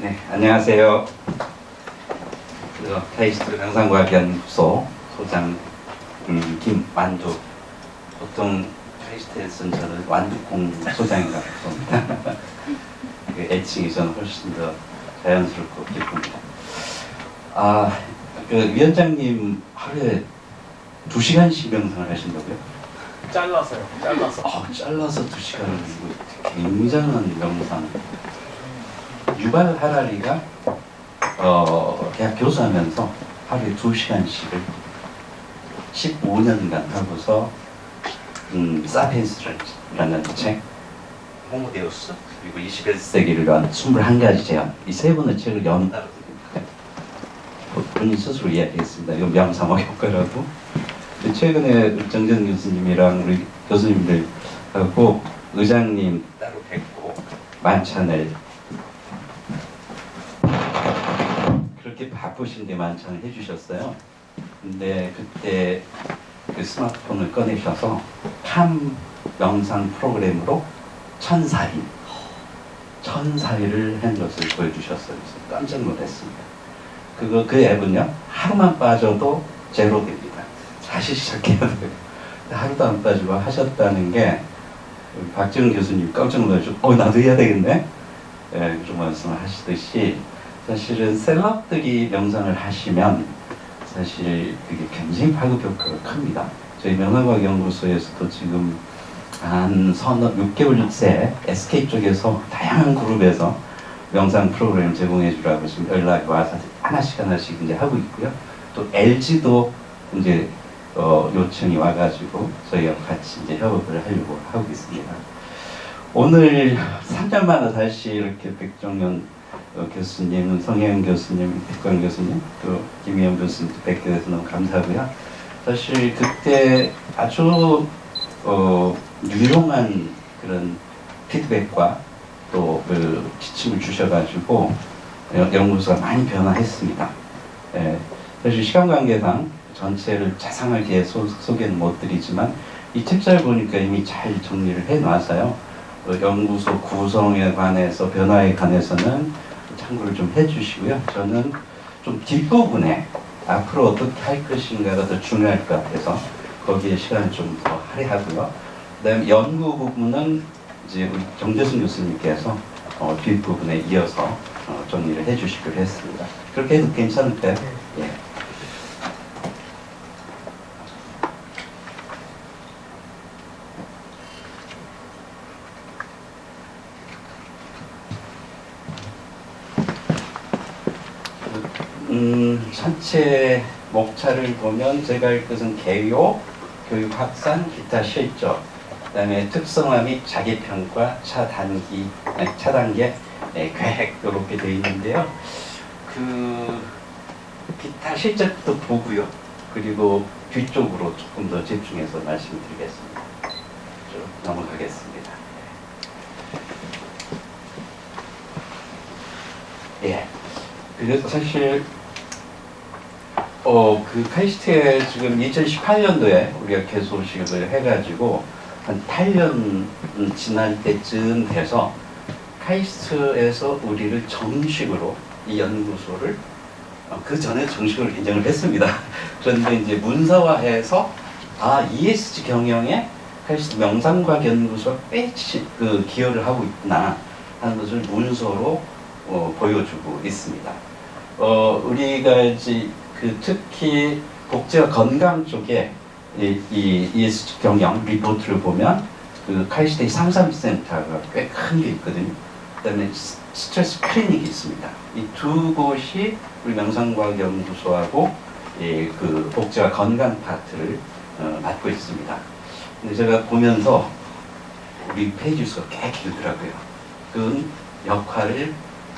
네, 안녕하세요. 카이스트 명상과학연구소 소장 김완두. 보통 카이스트에서는 저는 완두콩 소장이라고 부릅니다. 그 애칭이 저는 훨씬 더 자연스럽고 기쁩니다. 그 위원장님 하루에 2시간씩 명상을 하신다고요? 잘라서요. 잘라서 2시간을. 굉장한 명상. 유발 하라리가 대학 교수하면서 하루에 2시간씩을 15년간 하고서 사피엔스라는 책, 호모데우스, 그리고 21세기를 위한 21가지 제안, 이 3권의 책을 연달아 본인 스스로 이야기했습니다. 이건 명상의 효과라고. 최근에 정전 교수님이랑 우리 교수님들하고 의장님 따로 뵙고 만찬을, 그렇게 바쁘신데 만찬을 해주셨어요. 근데 그때 그 스마트폰을 꺼내셔서 팜 명상 프로그램으로 천사일, 천사일을 한 것을 보여주셨어요. 그래서 깜짝 놀랐습니다. 그 앱은요, 하루만 빠져도 제로 됩니다. 다시 시작해야 돼요. 하루도 안 빠지고 하셨다는 게 박지훈 교수님 깜짝 놀라시고 나도 해야 되겠네? 예, 그런 말씀을 하시듯이 사실은 셀럽들이 명상을 하시면 사실 그게 굉장히 파급 효과가 큽니다. 저희 명상과학연구소에서도 지금 한 6개월 새 SK 쪽에서 다양한 그룹에서 명상 프로그램 제공해 주라고 지금 연락이 와서 하나씩 이제 하고 있고요. 또 LG도 이제 요청이 와가지고 저희와 같이 이제 협업을 하려고 하고 있습니다. 오늘 3년 만에 다시 이렇게 백종현 교수님, 성혜영 교수님, 백광 교수님, 또 김희영 교수님 뵙게 돼서 너무 감사하고요. 사실 그때 아주 유용한 그런 피드백과 또 그 지침을 주셔가지고 연구소가 많이 변화했습니다. 사실 시간 관계상 전체를 자상하게 소개는 못 드리지만 이 책자를 보니까 이미 잘 정리를 해놔서요. 연구소 구성에 관해서, 변화에 관해서는 참고를 좀 해주시고요. 저는 좀 뒷부분에 앞으로 어떻게 할 것인가가 더 중요할 것 같아서 거기에 시간을 좀 더 할애하고요. 그다음에 연구 부분은 이제 우리 정재순 교수님께서 뒷부분에 이어서 정리를 해주시기로 했습니다. 그렇게 해도 괜찮을까요? 예. 전체 목차를 보면 제가 할 것은 개요, 교육 확산, 기타 실적, 그다음에 특성화 및 자기평가, 차단계 계획 이렇게 되어 있는데요. 그 기타 실적도 보고요. 그리고 뒤쪽으로 조금 더 집중해서 말씀드리겠습니다. 쭉 넘어가겠습니다. 예. 그래서 사실 그 카이스트에 지금 2018년도에 우리가 개소식을 해가지고 한 8년 지날 때쯤 돼서 카이스트에서 우리를 정식으로 이 연구소를 그 전에 정식으로 인정을 했습니다. 그런데 이제 문서화해서 ESG 경영에 카이스트 명상과학연구소가 그 기여를 하고 있구나 하는 것을 문서로 보여주고 있습니다. 우리가 이제 특히 복지와 건강 쪽에 이 ESG 경영 리포트를 보면 그 카이스트의 상담센터가 꽤 큰 게 있거든요. 그다음에 스트레스 클리닉이 있습니다. 이 두 곳이 우리 명상과학연구소하고 그 복지와 건강 파트를 맡고 있습니다. 근데 제가 보면서 우리 페이지 수가 꽤 길더라고요. 그 역할을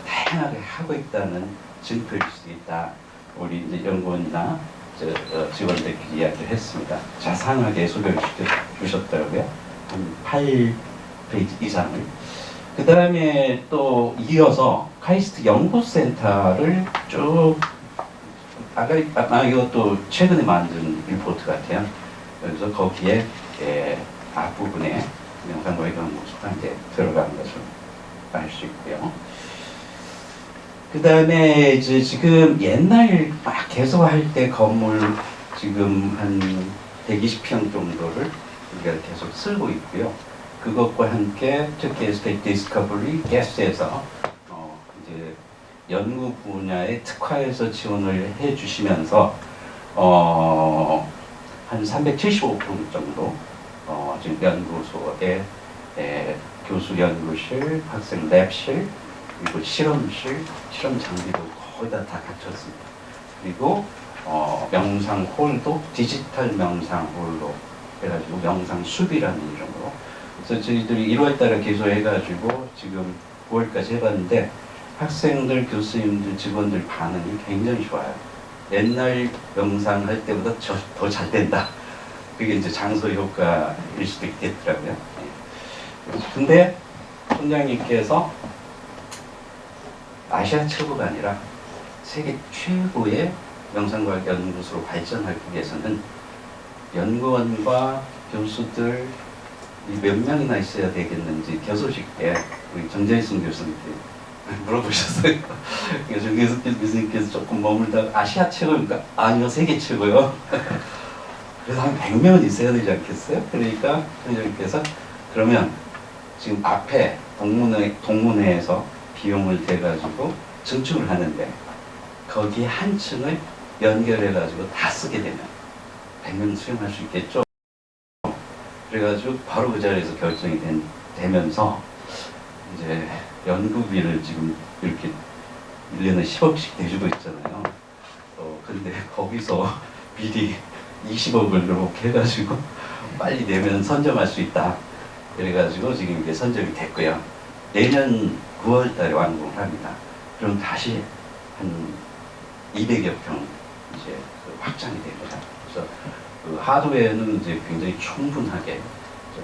다양하게 하고 있다는 증표일 수도 있다. 우리 이제 연구원이나 직원들끼리 이야기를 했습니다. 자상하게 소개를 시켜주셨더라고요. 한 8페이지 이상을. 그 다음에 또 이어서 카이스트 연구센터를 쭉 이것도 최근에 만든 리포트 같아요. 그래서 거기에 앞부분에 명상과학연구소가 이제 들어가는 것을 알 수 있고요. 그 다음에 이제 지금 옛날 막 개소할 때 건물 지금 한 120평 정도를 우리가 계속 쓰고 있고요. 그것과 함께 특히 에스테이트 디스커버리 게스트에서 이제 연구 분야에 특화해서 지원을 해주시면서 한 375평 정도 지금 연구소에 교수 연구실, 학생 랩실, 그리고 실험실, 실험 장비도 거의 다 갖췄습니다. 그리고 명상 홀도 디지털 명상 홀로 해가지고 명상 숲이라는 이름으로. 그래서 저희들이 1월달에 개소해가지고 지금 9월까지 해봤는데 학생들, 교수님들, 직원들 반응이 굉장히 좋아요. 옛날 명상할 때보다 더 잘 된다. 그게 이제 장소 효과일 수도 있겠더라고요. 근데 총장님께서 아시아 최고가 아니라 세계 최고의 명상과학 연구소로 발전하기 위해서는 연구원과 교수들 몇 명이나 있어야 되겠는지 교수실에 우리 정재승 교수님께 물어보셨어요. 그래서 교수님께서 조금 머물다가 아시아 최고입니까? 아니요, 세계 최고요. 그래서 한 100명은 있어야 되지 않겠어요? 그러니까 총장님께서 그러면 지금 앞에 동문회에서 비용을 대가지고 증축을 하는데 거기 한 층을 연결해가지고 다 쓰게 되면 100명 수용할 수 있겠죠? 그래가지고 바로 그 자리에서 결정이 되면서 이제 연구비를 지금 이렇게 1년에 10억씩 내주고 있잖아요. 근데 거기서 미리 20억을 이렇게 해가지고 빨리 내면 선점할 수 있다. 그래가지고 지금 이게 선점이 됐고요. 내년 9월 달에 완공을 합니다. 그럼 다시 한 200여 평 이제 확장이 됩니다. 그래서 그 하드웨어는 이제 굉장히 충분하게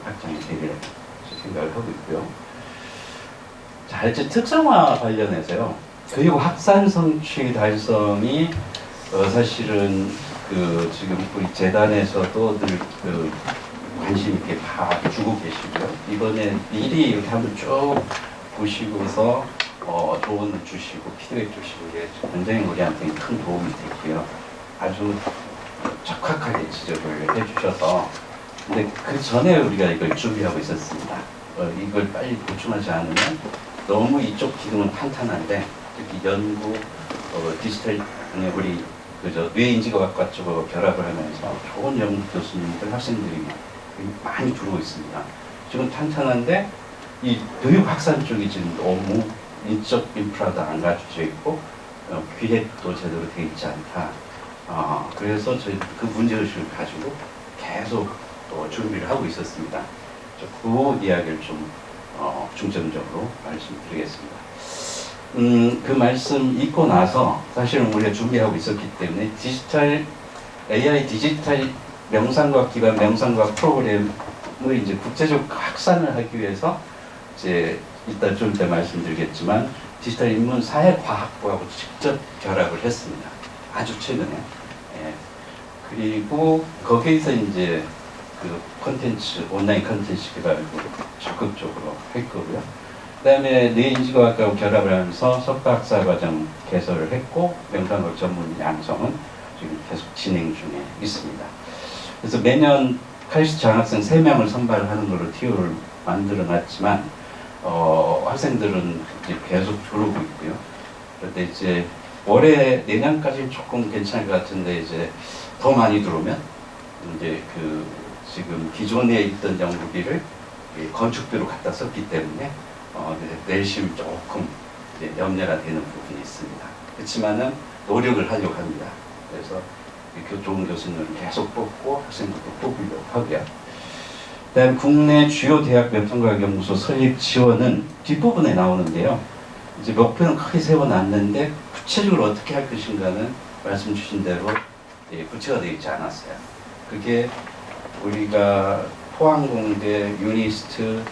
확장이 되리라고 생각을 하고 있고요. 자, 이제 특성화 관련해서요. 그리고 확산 성취 달성이 사실은 그 지금 우리 재단에서도 늘 그 관심 있게 봐주고 계시고요. 이번에 미리 이렇게 한번 쭉 보시고서 조언을 주시고 피드백 주시고 게 굉장히 우리한테 큰 도움이 됐고요. 아주 적확하게 지적을 해주셔서 근데 그 전에 우리가 이걸 준비하고 있었습니다. 이걸 빨리 보충하지 않으면 너무 이쪽 기능은 탄탄한데 특히 연구 디지털 우리 그저 뇌인지과학과 쪽으로 결합을 하면서 좋은 연구 교수님들 학생들이 많이 들어오고 있습니다. 지금 탄탄한데 이 교육 확산 쪽이 지금 너무 인적 인프라도 안 갖춰져 있고 기획도 제대로 되어 있지 않다. 그래서 저희 그 문제의식을 가지고 계속 준비를 하고 있었습니다. 그 이야기를 좀 중점적으로 말씀드리겠습니다. 그 말씀 읽고 나서 사실은 우리가 준비하고 있었기 때문에 AI 디지털 명상과학 기반 명상과학 프로그램을 이제 국제적 확산을 하기 위해서 이제 이따 좀 이따 말씀드리겠지만 디지털 인문 사회과학부하고 직접 결합을 했습니다. 아주 최근에. 예. 그리고 거기에서 이제 그 콘텐츠, 온라인 콘텐츠 개발을 적극적으로 할 거고요. 그 다음에 뇌인지과학하고 결합을 하면서 석박사 과정 개설을 했고 명상과학 전문 양성은 지금 계속 진행 중에 있습니다. 그래서 매년 칼리스 장학생 3명을 선발하는 걸로 티오를 만들어 놨지만 학생들은 이제 계속 들어오고 있고요. 그런데 이제 올해 내년까지는 조금 괜찮을 것 같은데 이제 더 많이 들어오면 이제 그 지금 기존에 있던 연구비를 건축비로 갖다 썼기 때문에 내심 조금 염려가 되는 부분이 있습니다. 그렇지만은 노력을 하려고 합니다. 그래서 좋은 교수님을 계속 뽑고 학생들도 뽑으려고 하고요. 그다음 국내 주요 대학 명상과학 연구소 설립 지원은 뒷부분에 나오는데요. 이제 목표는 크게 세워놨는데 구체적으로 어떻게 할 것인가는 말씀 주신 대로 구체가 되어 있지 않았어요. 그게 우리가 포항공대, 유니스트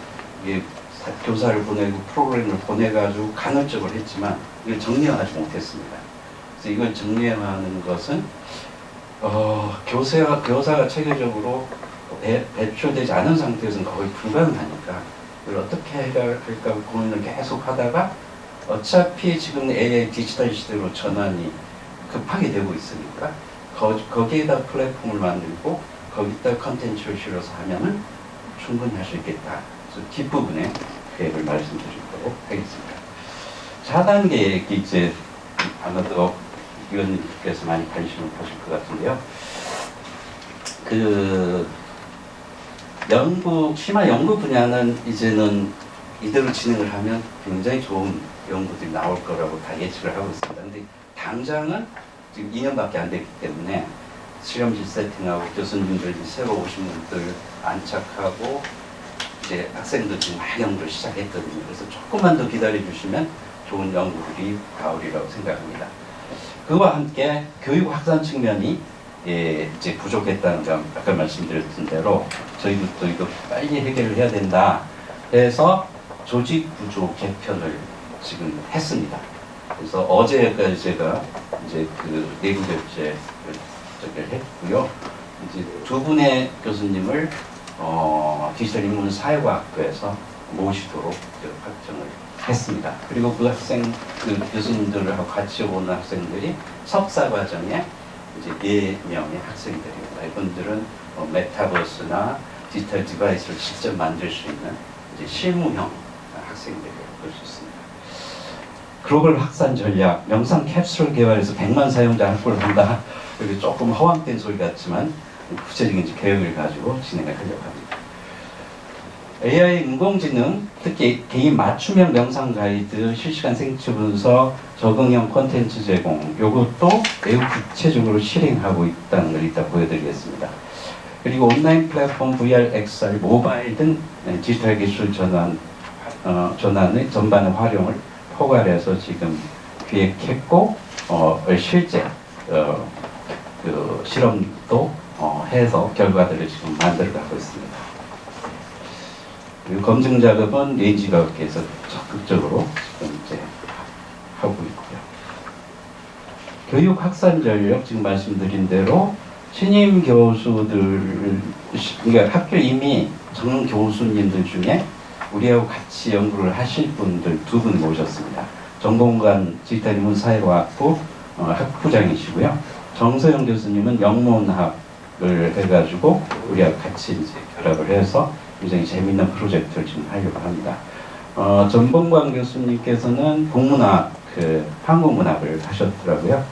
교사를 보내고 프로그램을 보내가지고 간헐적으로 했지만 이걸 정리하지 못했습니다. 그래서 이걸 정리하는 것은 교사가 체계적으로 배출되지 않은 상태에서는 거의 불가능하니까 이걸 어떻게 할까 고민을 계속 하다가 어차피 지금 AI 디지털 시대로 전환이 급하게 되고 있으니까 거기에다 플랫폼을 만들고 거기다 컨텐츠를 실어서 하면은 충분히 할 수 있겠다. 그래서 뒷부분에 계획을 말씀드리도록 하겠습니다. 4단계 얘기 이제 아마도 위원님께서 많이 관심을 가질 것 같은데요. 그 심화 연구 분야는 이제는 이대로 진행을 하면 굉장히 좋은 연구들이 나올 거라고 다 예측을 하고 있습니다. 근데 당장은 지금 2년밖에 안 됐기 때문에 실험실 세팅하고 교수님들 새로 오신 분들 안착하고 이제 학생들 지금 막 연구를 시작했거든요. 그래서 조금만 더 기다려 주시면 좋은 연구들이 나오리라고 생각합니다. 그와 함께 교육 확산 측면이 이제 부족했다는 점 아까 말씀드렸던 대로 저희도 또 이거 빨리 해결을 해야 된다 해서 조직 구조 개편을 지금 했습니다. 그래서 어제까지 제가 이제 그 내부 결제를 했고요. 이제 두 분의 교수님을 디지털 인문 사회과학부에서 모시도록 확정을 했습니다. 그리고 그 교수님들하고 같이 오는 학생들이 석사 과정에 이제 4명의 학생들입니다. 이분들은 메타버스나 디지털 디바이스를 직접 만들 수 있는 이제 실무형 학생들이라고 볼 수 있습니다. 글로벌 확산 전략, 영상 캡슐 개발에서 100만 사용자 확보를 한다. 여기 조금 허황된 소리 같지만 구체적인 계획을 가지고 진행을 하려고 합니다. AI 인공지능, 특히 개인 맞춤형 명상 가이드, 실시간 생체 분석, 적응형 콘텐츠 제공, 이것도 매우 구체적으로 실행하고 있다는 걸 이따 보여드리겠습니다. 그리고 온라인 플랫폼, VR, XR, 모바일 등 디지털 기술 전환의 전반의 활용을 포괄해서 지금 기획했고 실제 그 실험도 해서 결과들을 지금 만들어가고 있습니다. 그리고 검증 작업은 렌지과학계에서 적극적으로 지금 이제 하고 있고요. 교육 확산 전략 지금 말씀드린 대로 신임 교수들, 그러니까 학교 이미 전문 교수님들 중에 우리하고 같이 연구를 하실 분들 2분 모셨습니다. 정봉관 디지털 인문 사회과학부 학부장이시고요. 정서영 교수님은 영문학을 해가지고 우리하고 같이 이제 결합을 해서 굉장히 재미있는 프로젝트를 지금 하려고 합니다. 전봉관 교수님께서는 국문학, 한국문학을 하셨더라고요.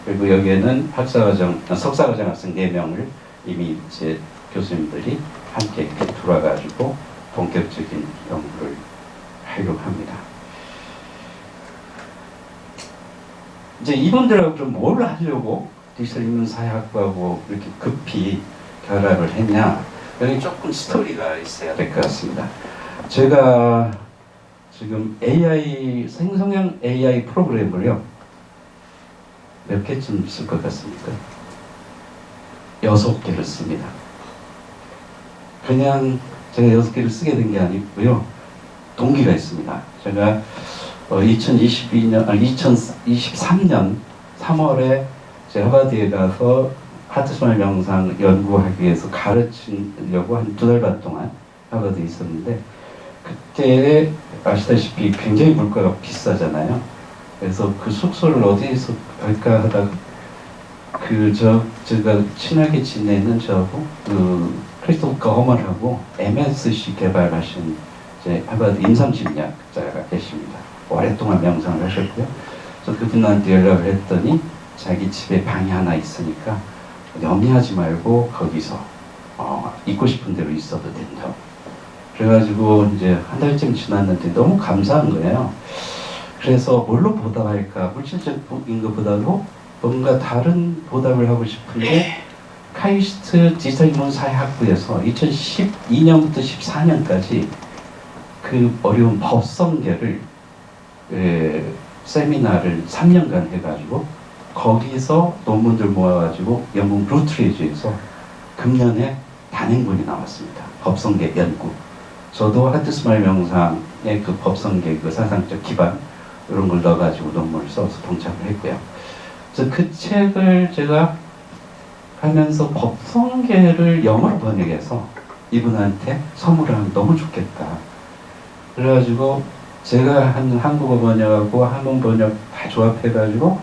그리고 여기에는 석사과정 학생 4명을 이미 이제 교수님들이 함께 돌아가지고 본격적인 연구를 하려고 합니다. 이제 이분들하고 좀 뭘 하려고 디지털 인문사회학부하고 이렇게 급히 결합을 했냐? 여기 조금 스토리가 있어야 될 것 같습니다. 제가 지금 생성형 AI 프로그램을요, 몇 개쯤 쓸 것 같습니까? 6개를 씁니다. 그냥 제가 6개를 쓰게 된 게 아니고요. 동기가 있습니다. 제가 2023년 3월에 제가 하버드에 가서 하트스마일 명상 연구하기 위해서 가르치려고 한 2달 반 동안 하버드에 있었는데, 그때 아시다시피 굉장히 물가가 비싸잖아요. 그래서 그 숙소를 어디에서 갈까 하다가 제가 친하게 지내는 저하고 크리스토프 거머하고 MSC 개발하신 이제 하버드 임상심리학자가 계십니다. 오랫동안 명상을 하셨고요. 그래서 그분한테 연락을 했더니 자기 집에 방이 하나 있으니까 염려하지 말고 거기서 있고 싶은 대로 있어도 된다고. 그래가지고 이제 한 달쯤 지났는데 너무 감사한 거예요. 그래서 뭘로 보답할까? 물질적인 것보다도 뭔가 다른 보답을 하고 싶은데, 카이스트 디지털 인문사회학부에서 2012년부터 14년까지 그 어려운 법성계를 세미나를 3년간 해가지고 거기서 논문들 모아가지고 영국 루트리지에서 금년에 단행본이 나왔습니다. 법성계 연구. 저도 하트스마일 명상의 그 법성계 그 사상적 기반 이런 걸 넣어가지고 논문을 써서 동참을 했고요. 그래서 그 책을 제가 하면서 법성계를 영어로 번역해서 이분한테 선물을 하면 너무 좋겠다. 그래가지고 제가 한 한국어 번역하고 한문 번역 다 조합해가지고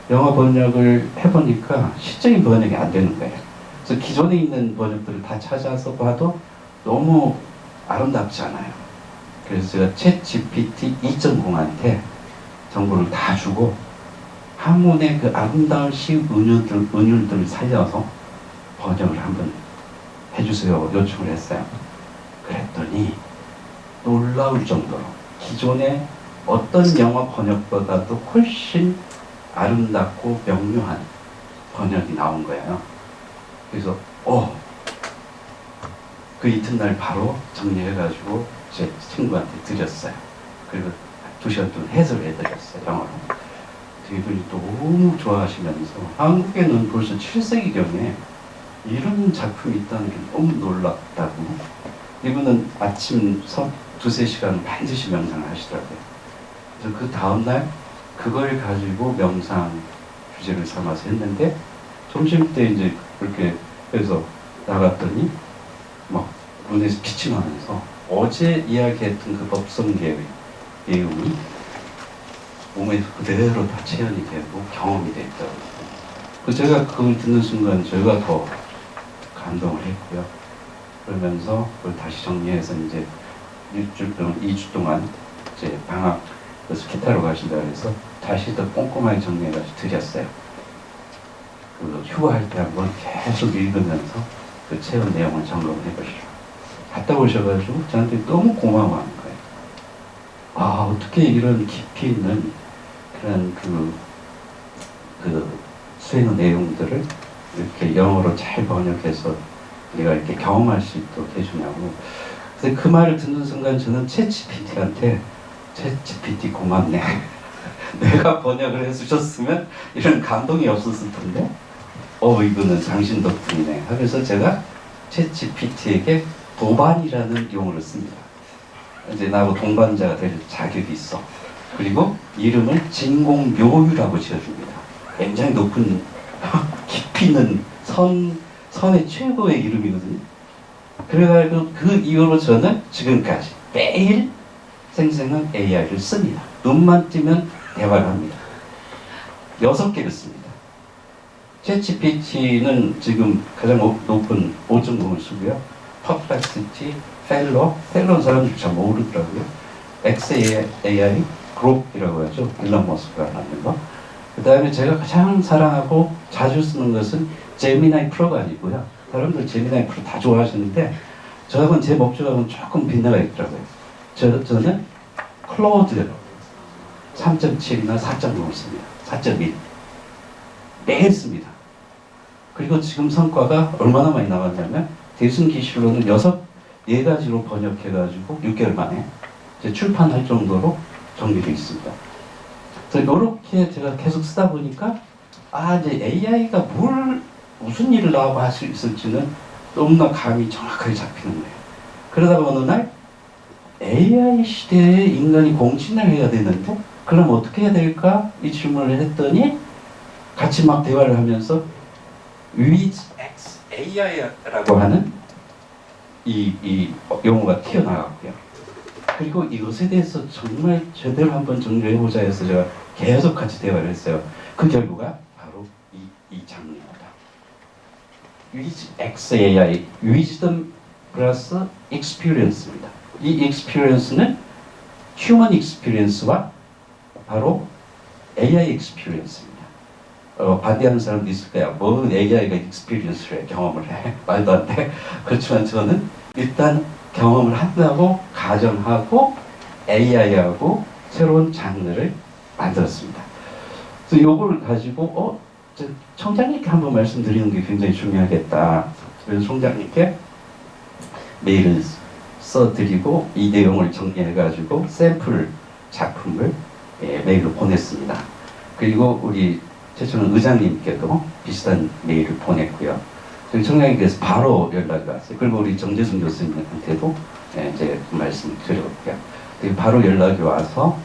영어 번역을 해보니까 시적인 번역이 안 되는 거예요. 그래서 기존에 있는 번역들을 다 찾아서 봐도 너무 아름답지 않아요. 그래서 제가 챗 GPT 2.0한테 정보를 다 주고 한문의 그 아름다운 시 은율들을 살려서 번역을 한번 해주세요 요청을 했어요. 그랬더니 놀라울 정도로 기존의 어떤 영어 번역보다도 훨씬 아름답고 명료한 번역이 나온 거예요. 그래서 그 이튿날 바로 정리해가지고 제 친구한테 드렸어요. 그리고 2시간 동안 해설을 해드렸어요, 영어로. 이분이 너무 좋아하시면서 한국에는 벌써 7세기경에 이런 작품이 있다는 게 너무 놀랍다고. 이분은 아침 2~3시간 반드시 명상을 하시더라고요. 그래서 그 다음날 그걸 가지고 명상 주제를 삼아서 했는데 점심때 이제 그렇게 해서 나갔더니 막 눈에서 빛이 나면서 어제 이야기했던 그 법성계의 내용이 몸에 그대로 다 체현이 되고 경험이 됐더라고요. 제가 그걸 듣는 순간 저희가 더 감동을 했고요. 그러면서 그걸 다시 정리해서 이제 2주 동안 이제 방학 스키타로 가신다 그래서 다시 더 꼼꼼하게 정리해가지고 드렸어요. 그 휴가할 때 한번 계속 읽으면서 그 체험 내용을 점검해 보시죠. 갔다 오셔가지고 저한테 너무 고마워하는 거예요. 어떻게 이런 깊이 있는 그런 그 수행의 내용들을 이렇게 영어로 잘 번역해서 내가 이렇게 경험할 수 있도록 해주냐고. 그래서 그 말을 듣는 순간 저는 챗GPT한테 챗GPT 고맙네. 내가 번역을 해주셨으면 이런 감동이 없었을 텐데 이거는 당신 덕분이네 하면서 제가 챗GPT에게 도반이라는 용어를 씁니다. 이제 나하고 동반자가 될 자격이 있어. 그리고 이름을 진공묘유라고 지어줍니다. 굉장히 높은 깊이 있는 선의 최고의 이름이거든요. 그래가지고 그 이후로 저는 지금까지 매일 생생한 AI를 씁니다. 눈만 뜨면 대화를 합니다. 6개를 씁니다. 챗GPT는 지금 가장 높은 5.0을 쓰고요. 퍼플렉시티, 펠로는 사람들이 잘 모르더라고요. XAI 그룹이라고 하죠. 일론 머스크가 만든 거. 그 다음에 제가 가장 사랑하고 자주 쓰는 것은 제미나이 프로가 아니고요. 사람들 제미나이 프로 다 좋아하시는데 저하고는 제 목적하고는 조금 빈대가 있더라고요. 저는 클로드 3.7이나 4.0을 씁니다. 4.1 매일 씁니다. 그리고 지금 성과가 얼마나 많이 나왔냐면 대승기실로는 4가지로 번역해가지고 6개월 만에 이제 출판할 정도로 정리되어 있습니다. 그래서 이렇게 제가 계속 쓰다 보니까 이제 AI가 무슨 일을 나하고 할 수 있을지는 너무나 감이 정확하게 잡히는 거예요. 그러다가 어느 날 AI 시대에 인간이 공신을 해야 되는데 그럼 어떻게 해야 될까? 이 질문을 했더니 같이 막 대화를 하면서 with AI라고 하는 이 용어가 튀어나왔고요. 그리고 이것에 대해서 정말 제대로 한번 정리해보자 해서 제가 계속 같이 대화를 했어요. 그 결과가 바로 이 장르입니다. with XAI, wisdom 플러스 experience입니다. 이 experience는 human experience와 바로 AI experience입니다. 반대하는 사람도 있을 거야. 뭐 AI가 experience를 해, 경험을 해. 말도 안 돼. 그렇지만 저는 일단 경험을 한다고 가정하고 AI하고 새로운 장르를 만들었습니다. 그래서 이걸 가지고 총장님께 한번 말씀드리는 게 굉장히 중요하겠다. 그래서 총장님께 메일을 써드리고 이 내용을 정리해가지고 샘플 작품을 메일로 보냈습니다. 그리고 우리 최천은 의장님께도 비슷한 메일을 보냈고요. 총장님께서 바로 연락이 왔어요. 그리고 우리 정재순 교수님한테도 이제 말씀을 드렸고요. 바로 연락이 와서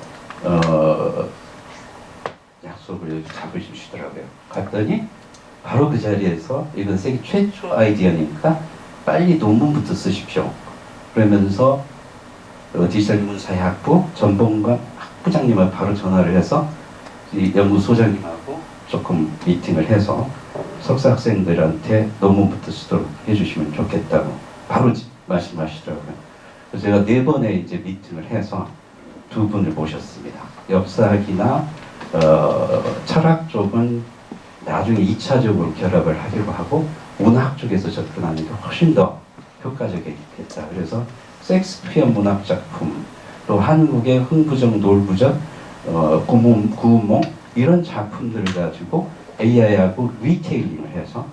약속을 잡으시더라고요. 갔더니 바로 그 자리에서 이건 세계 최초 아이디어니까 빨리 논문부터 쓰십시오. 그러면서 디지털 문사회 학부 전봉관 학부장님을 바로 전화를 해서 이 연구소장님하고 조금 미팅을 해서 석사 학생들한테 논문부터 쓰도록 해주시면 좋겠다고 바로 말씀하시더라고요. 그래서 제가 4번의 이제 미팅을 해서 2분을 모셨습니다. 역사학이나 철학 쪽은 나중에 2차적으로 결합을 하기로 하고 문학 쪽에서 접근하는 게 훨씬 더 효과적이겠다. 그래서 셰익스피어 문학 작품, 또 한국의 흥부정, 놀부정, 구운몽 이런 작품들을 가지고 AI하고 리테일링을 해서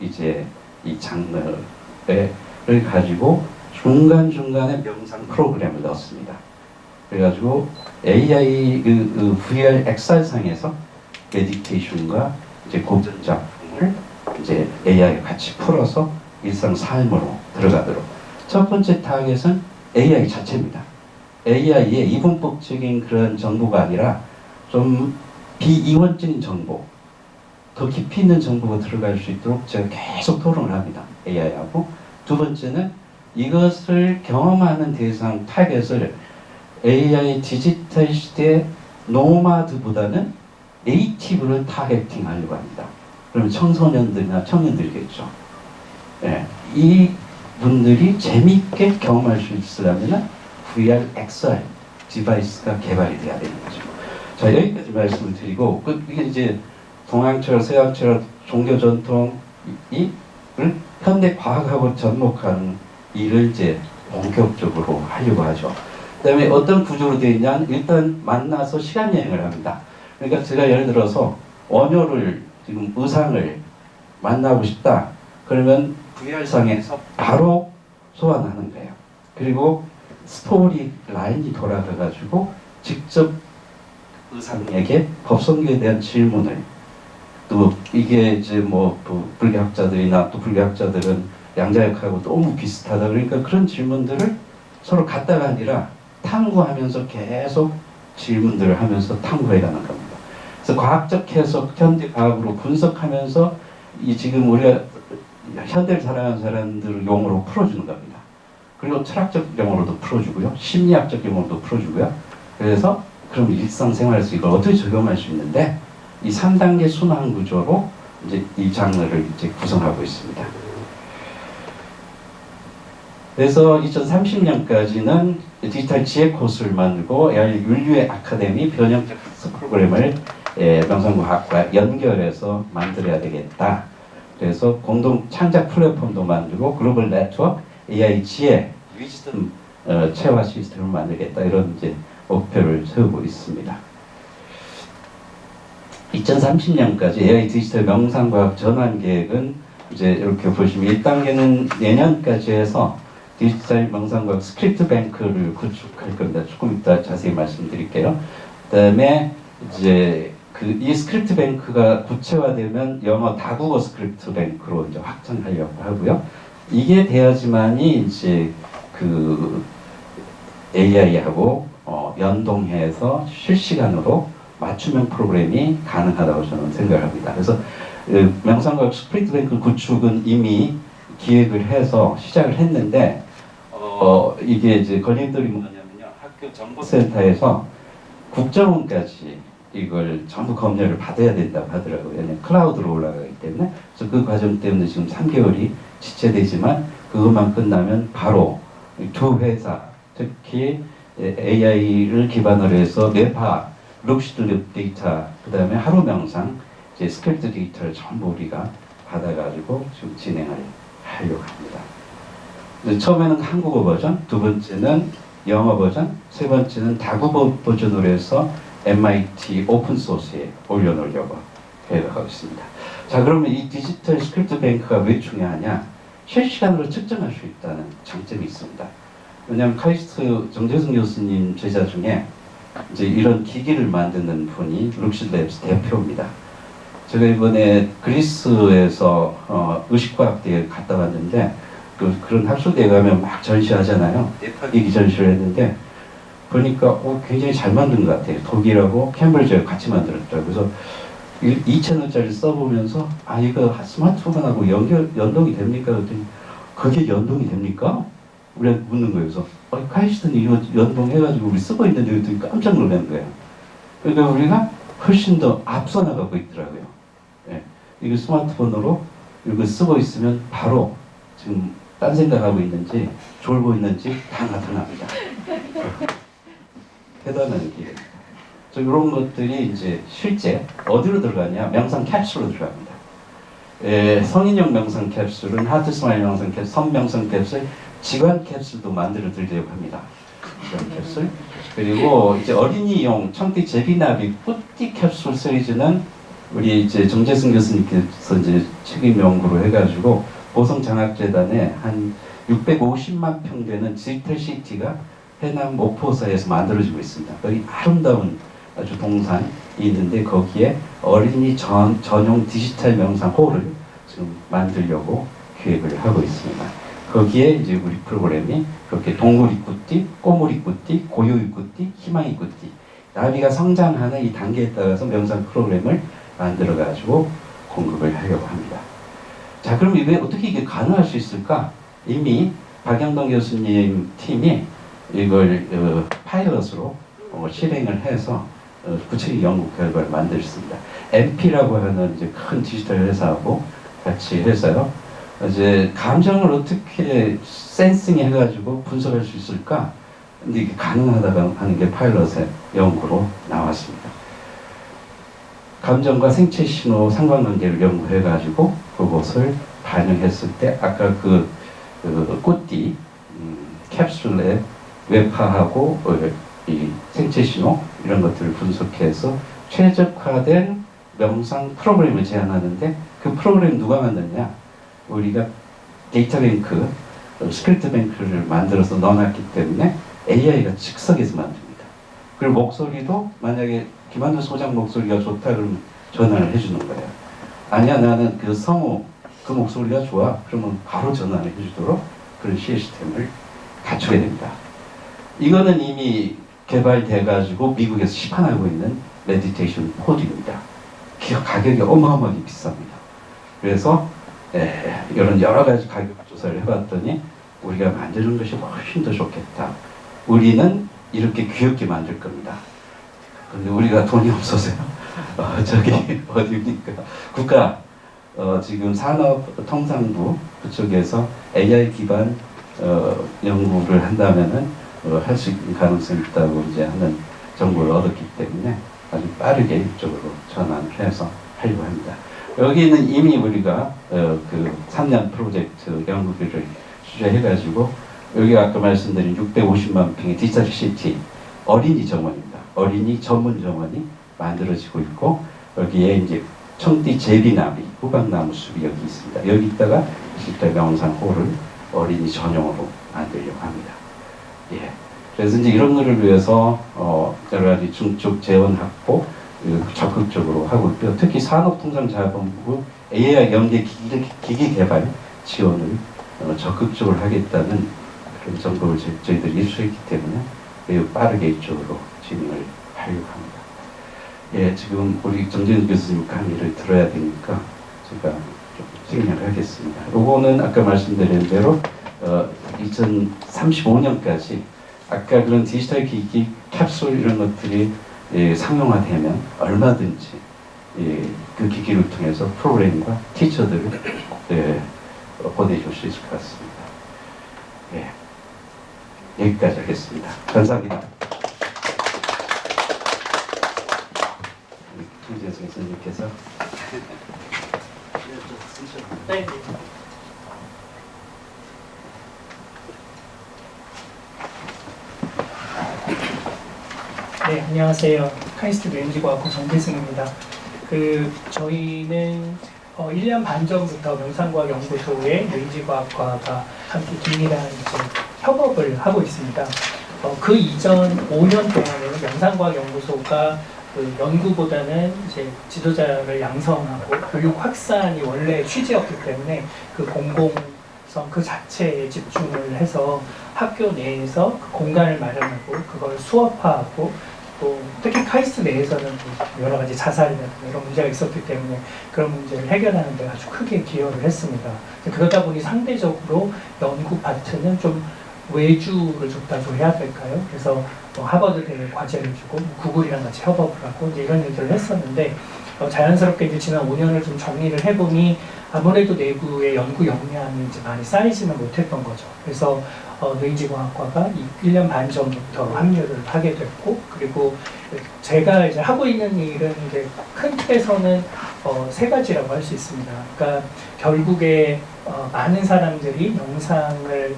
이제 이 장르를 가지고 중간중간에 명상 프로그램을 넣었습니다. 그래가지고 AI VR 엑셀상에서 메디테이션과 이제 고전 작품을 이제 AI 같이 풀어서 일상 삶으로 들어가도록. 첫 번째 타겟은 AI 자체입니다. AI의 이분법적인 그런 정보가 아니라 좀 비이원적인 정보, 더 깊이 있는 정보가 들어갈 수 있도록 제가 계속 토론을 합니다. AI하고. 두 번째는 이것을 경험하는 대상 타겟을 AI 디지털 시대 노마드보다는 네이티브를 타겟팅 하려고 합니다. 그러면 청소년들이나 청년들이겠죠. 예, 이 분들이 재미있게 경험할 수 있으려면 VR XR 디바이스가 개발이 돼야 되는 거죠. 자, 여기까지 말씀을 드리고, 이게 이제 동양철, 서양철, 종교 전통을 현대 과학하고 접목하는 일을 이제 본격적으로 하려고 하죠. 그 다음에 어떤 구조로 되어 있냐면, 일단 만나서 시간 여행을 합니다. 그러니까 제가 예를 들어서 원효를 지금 의상을 만나고 싶다. 그러면 VR상에서 바로 소환하는 거예요. 그리고 스토리 라인이 돌아가가지고 직접 의상에게 법성교에 대한 질문을, 또 이게 이제 뭐 불교학자들이나 또 불교학자들은 양자역하고 너무 비슷하다. 그러니까 그런 질문들을 서로 갖다가 아니라 탐구하면서 계속 질문들을 하면서 탐구해가는 겁니다. 그래서 과학적 해석, 현대 과학으로 분석하면서 이 지금 우리가 현대를 살아가는 사람들을 용어로 풀어주는 겁니다. 그리고 철학적 용어로도 풀어주고요, 심리학적 용어로도 풀어주고요. 그래서 그럼 일상생활에서 이걸 어떻게 적용할 수 있는데, 이 3단계 순환 구조로 이제 이 장르를 이제 구성하고 있습니다. 그래서 2030년까지는 디지털 지혜 코스를 만들고 윤리의 아카데미 변형적 학습 프로그램을 명성과학과 연결해서 만들어야 되겠다. 그래서 공동 창작 플랫폼도 만들고 글로벌 네트워크, AI 지혜, 위즈덤 체화 시스템을 만들겠다. 이런 이제 목표를 세우고 있습니다. 2030년까지 AI 디지털 명상과학 전환 계획은 이제 이렇게 보시면 1단계는 내년까지 해서 디지털 명상과학 스크립트 뱅크를 구축할 겁니다. 조금 이따 자세히 말씀드릴게요. 그다음에 이제 이 스크립트 뱅크가 구체화되면 영어 다국어 스크립트 뱅크로 이제 확장하려고 하고요. 이게 돼야지만이 이제 그 AI하고 연동해서 실시간으로 맞춤형 프로그램이 가능하다고 저는 생각을 합니다. 그래서 명상과학 스크립트 뱅크 구축은 이미 기획을 해서 시작을 했는데, 이게 이제 걸림돌이 뭐냐면요, 학교 정보센터에서 국정원까지 이걸 전부 검열을 받아야 된다고 하더라고요. 왜냐면 클라우드로 올라가기 때문에. 그래서 그 과정 때문에 지금 3개월이 지체되지만, 그것만 끝나면 바로 두 회사, 특히 AI를 기반으로 해서 뇌파, 룩시드 데이터, 그 다음에 하루 명상, 이제 스크립트 데이터를 전부 우리가 받아가지고 지금 진행을 하려고 합니다. 처음에는 한국어 버전, 두 번째는 영어 버전, 세 번째는 다국어 버전으로 해서 MIT 오픈소스에 올려놓으려고 계획하고 있습니다. 자, 그러면 이 디지털 스크립트 뱅크가 왜 중요하냐? 실시간으로 측정할 수 있다는 장점이 있습니다. 왜냐하면 카이스트 정재승 교수님 제자 중에 이제 이런 기기를 만드는 분이 룩시드랩스 대표입니다. 제가 이번에 그리스에서 의식과학대회 갔다 왔는데, 그런 학술대회 가면 막 전시하잖아요. 뇌파기기 전시를 했는데 보니까 굉장히 잘 만든 것 같아요. 독일하고 캠브리지하고 같이 만들었더라고요. 그래서 2,000원짜리 써보면서 이거 스마트폰하고 연동이 됩니까? 그랬더니 그게 연동이 됩니까? 우리한테 묻는 거예요. 그래서 카이스트는 이거 연동해가지고 우리 쓰고 있는데 그랬더니 깜짝 놀란 거예요. 그러니까 우리가 훨씬 더 앞서 나가고 있더라고요. 예. 이거 스마트폰으로 이거 쓰고 있으면 바로 지금 딴 생각하고 있는지 졸고 있는지 다 나타납니다. 대단한 일입니다. 이런 것들이 이제 실제 어디로 들어가냐? 명상 캡슐로 들어갑니다. 성인용 명상 캡슐은 하트 스마일 명상 캡슐, 선명상 캡슐, 지관 캡슐도 만들어 드리려고 합니다. 지관 캡슐. 그리고 이제 어린이용 청띠 제비나비 뿌띠 캡슐 시리즈는 우리 이제 정재승 교수님께서 이제 책임 연구로 해가지고 보성장학재단에 한 650만 평 되는 디지털 시티가 해남 목포사에서 만들어지고 있습니다. 여기 아름다운 아주 동산이 있는데 거기에 어린이 전용 디지털 명상 홀을 지금 만들려고 기획을 하고 있습니다. 거기에 이제 우리 프로그램이 그렇게 동물이꾸띠, 꼬물이꾸띠, 고요이꾸띠, 희망이꾸띠 나비가 성장하는 이 단계에 따라서 명상 프로그램을 만들어 가지고 공급을 하려고 합니다. 자, 그럼 이게 어떻게 이게 가능할 수 있을까? 이미 박영동 교수님 팀이 이걸 파일럿으로 실행을 해서 구체적인 연구 결과를 만들었습니다. MP라고 하는 이제 큰 디지털 회사하고 같이 해서요. 이제 감정을 어떻게 센싱 해가지고 분석할 수 있을까? 근데 이게 가능하다고 하는 게 파일럿의 연구로 나왔습니다. 감정과 생체 신호 상관관계를 연구해가지고 그것을 반영했을 때 아까 그 꽃띠 캡슐에 뇌파하고 이 생체 신호 이런 것들을 분석해서 최적화된 명상 프로그램을 제안하는데 그 프로그램 누가 만드냐? 우리가 데이터뱅크, 스크립트뱅크를 만들어서 넣어놨기 때문에 AI가 즉석에서 만듭니다. 그리고 목소리도 만약에 김한두 소장 목소리가 좋다 그러면 전화를 해주는 거예요. 아니야 나는 그 성우 그 목소리가 좋아 그러면 바로 전화를 해주도록 그런 시스템을 갖추게 됩니다. 이거는 이미 개발돼가지고 미국에서 시판하고 있는 메디테이션 포드입니다. 가격이 어마어마하게 비쌉니다. 그래서 이런 여러 가지 가격 조사를 해봤더니 우리가 만드는 것이 훨씬 더 좋겠다. 우리는 이렇게 귀엽게 만들 겁니다. 그런데 우리가 돈이 없어서요. 저기 어디입니까? 국가 지금 산업통상부 그쪽에서 AI 기반 연구를 한다면은 할 수 있는 가능성이 있다고 이제 하는 정보를 얻었기 때문에 아주 빠르게 이쪽으로 전환을 해서 하려고 합니다. 여기는 이미 우리가 그 3년 프로젝트 연구비를 수주해가지고 여기 아까 말씀드린 650만 평의 디지털 시티 어린이 정원입니다. 어린이 전문 정원이 만들어지고 있고 여기에 이제 청띠 제비나비 후방나무 숲이 여기 있습니다. 여기다가 디지털 명상 홀을 어린이 전용으로 만들려고 합니다. 예. 그래서 이제 이런 거를 위해서 여러 가지 중증 재원 확보 적극적으로 하고 있고요. 특히 산업통상자원부 AI 연계 기기 개발 지원을 적극적으로 하겠다는 그런 정보를 저희들이 입수했기 때문에 매우 빠르게 이쪽으로 진행을 하려고 합니다. 예, 지금 우리 정재훈 교수님 강의를 들어야 되니까 제가 좀 생략을 하겠습니다. 요거는 아까 말씀드린 대로 2035년까지 아까 그런 디지털 기기 캡슐 이런 것들이 상용화되면 얼마든지 그 기기를 통해서 프로그램과 티처들을 보내줄 수 있을 것 같습니다. 예, 여기까지 하겠습니다. 감사합니다. 김재승 선생님께서 네. 네, 안녕하세요. 카이스트 뇌인지과학과 정재승입니다. 저희는 1년 반 전부터 명상과학연구소의 뇌인지과학과가 함께 긴밀한 협업을 하고 있습니다. 그 이전 5년 동안에는 명상과학연구소가 연구보다는 이제 지도자를 양성하고 교육 확산이 원래 취지였기 때문에 그 공공성 그 자체에 집중을 해서 학교 내에서 그 공간을 마련하고 그걸 수업화하고 또 특히 카이스트 내에서는 여러 가지 자살이나 이런 문제가 있었기 때문에 그런 문제를 해결하는 데 아주 크게 기여를 했습니다. 그러다 보니 상대적으로 연구 파트는 좀 외주를 줬다고 해야 될까요? 그래서 하버드대 과제를 주고 구글이랑 같이 협업을 하고 이제 이런 일들을 했었는데 자연스럽게 이제 지난 5년을 좀 정리를 해보니 아무래도 내부의 연구 역량이 이제 많이 쌓이지는 못했던 거죠. 그래서 뇌인지공학과가 1년 반 전부터 합류를 하게 됐고, 그리고 제가 이제 하고 있는 일은 이제 큰 틀에서는 세 가지라고 할 수 있습니다. 그러니까 결국에 많은 사람들이 명상을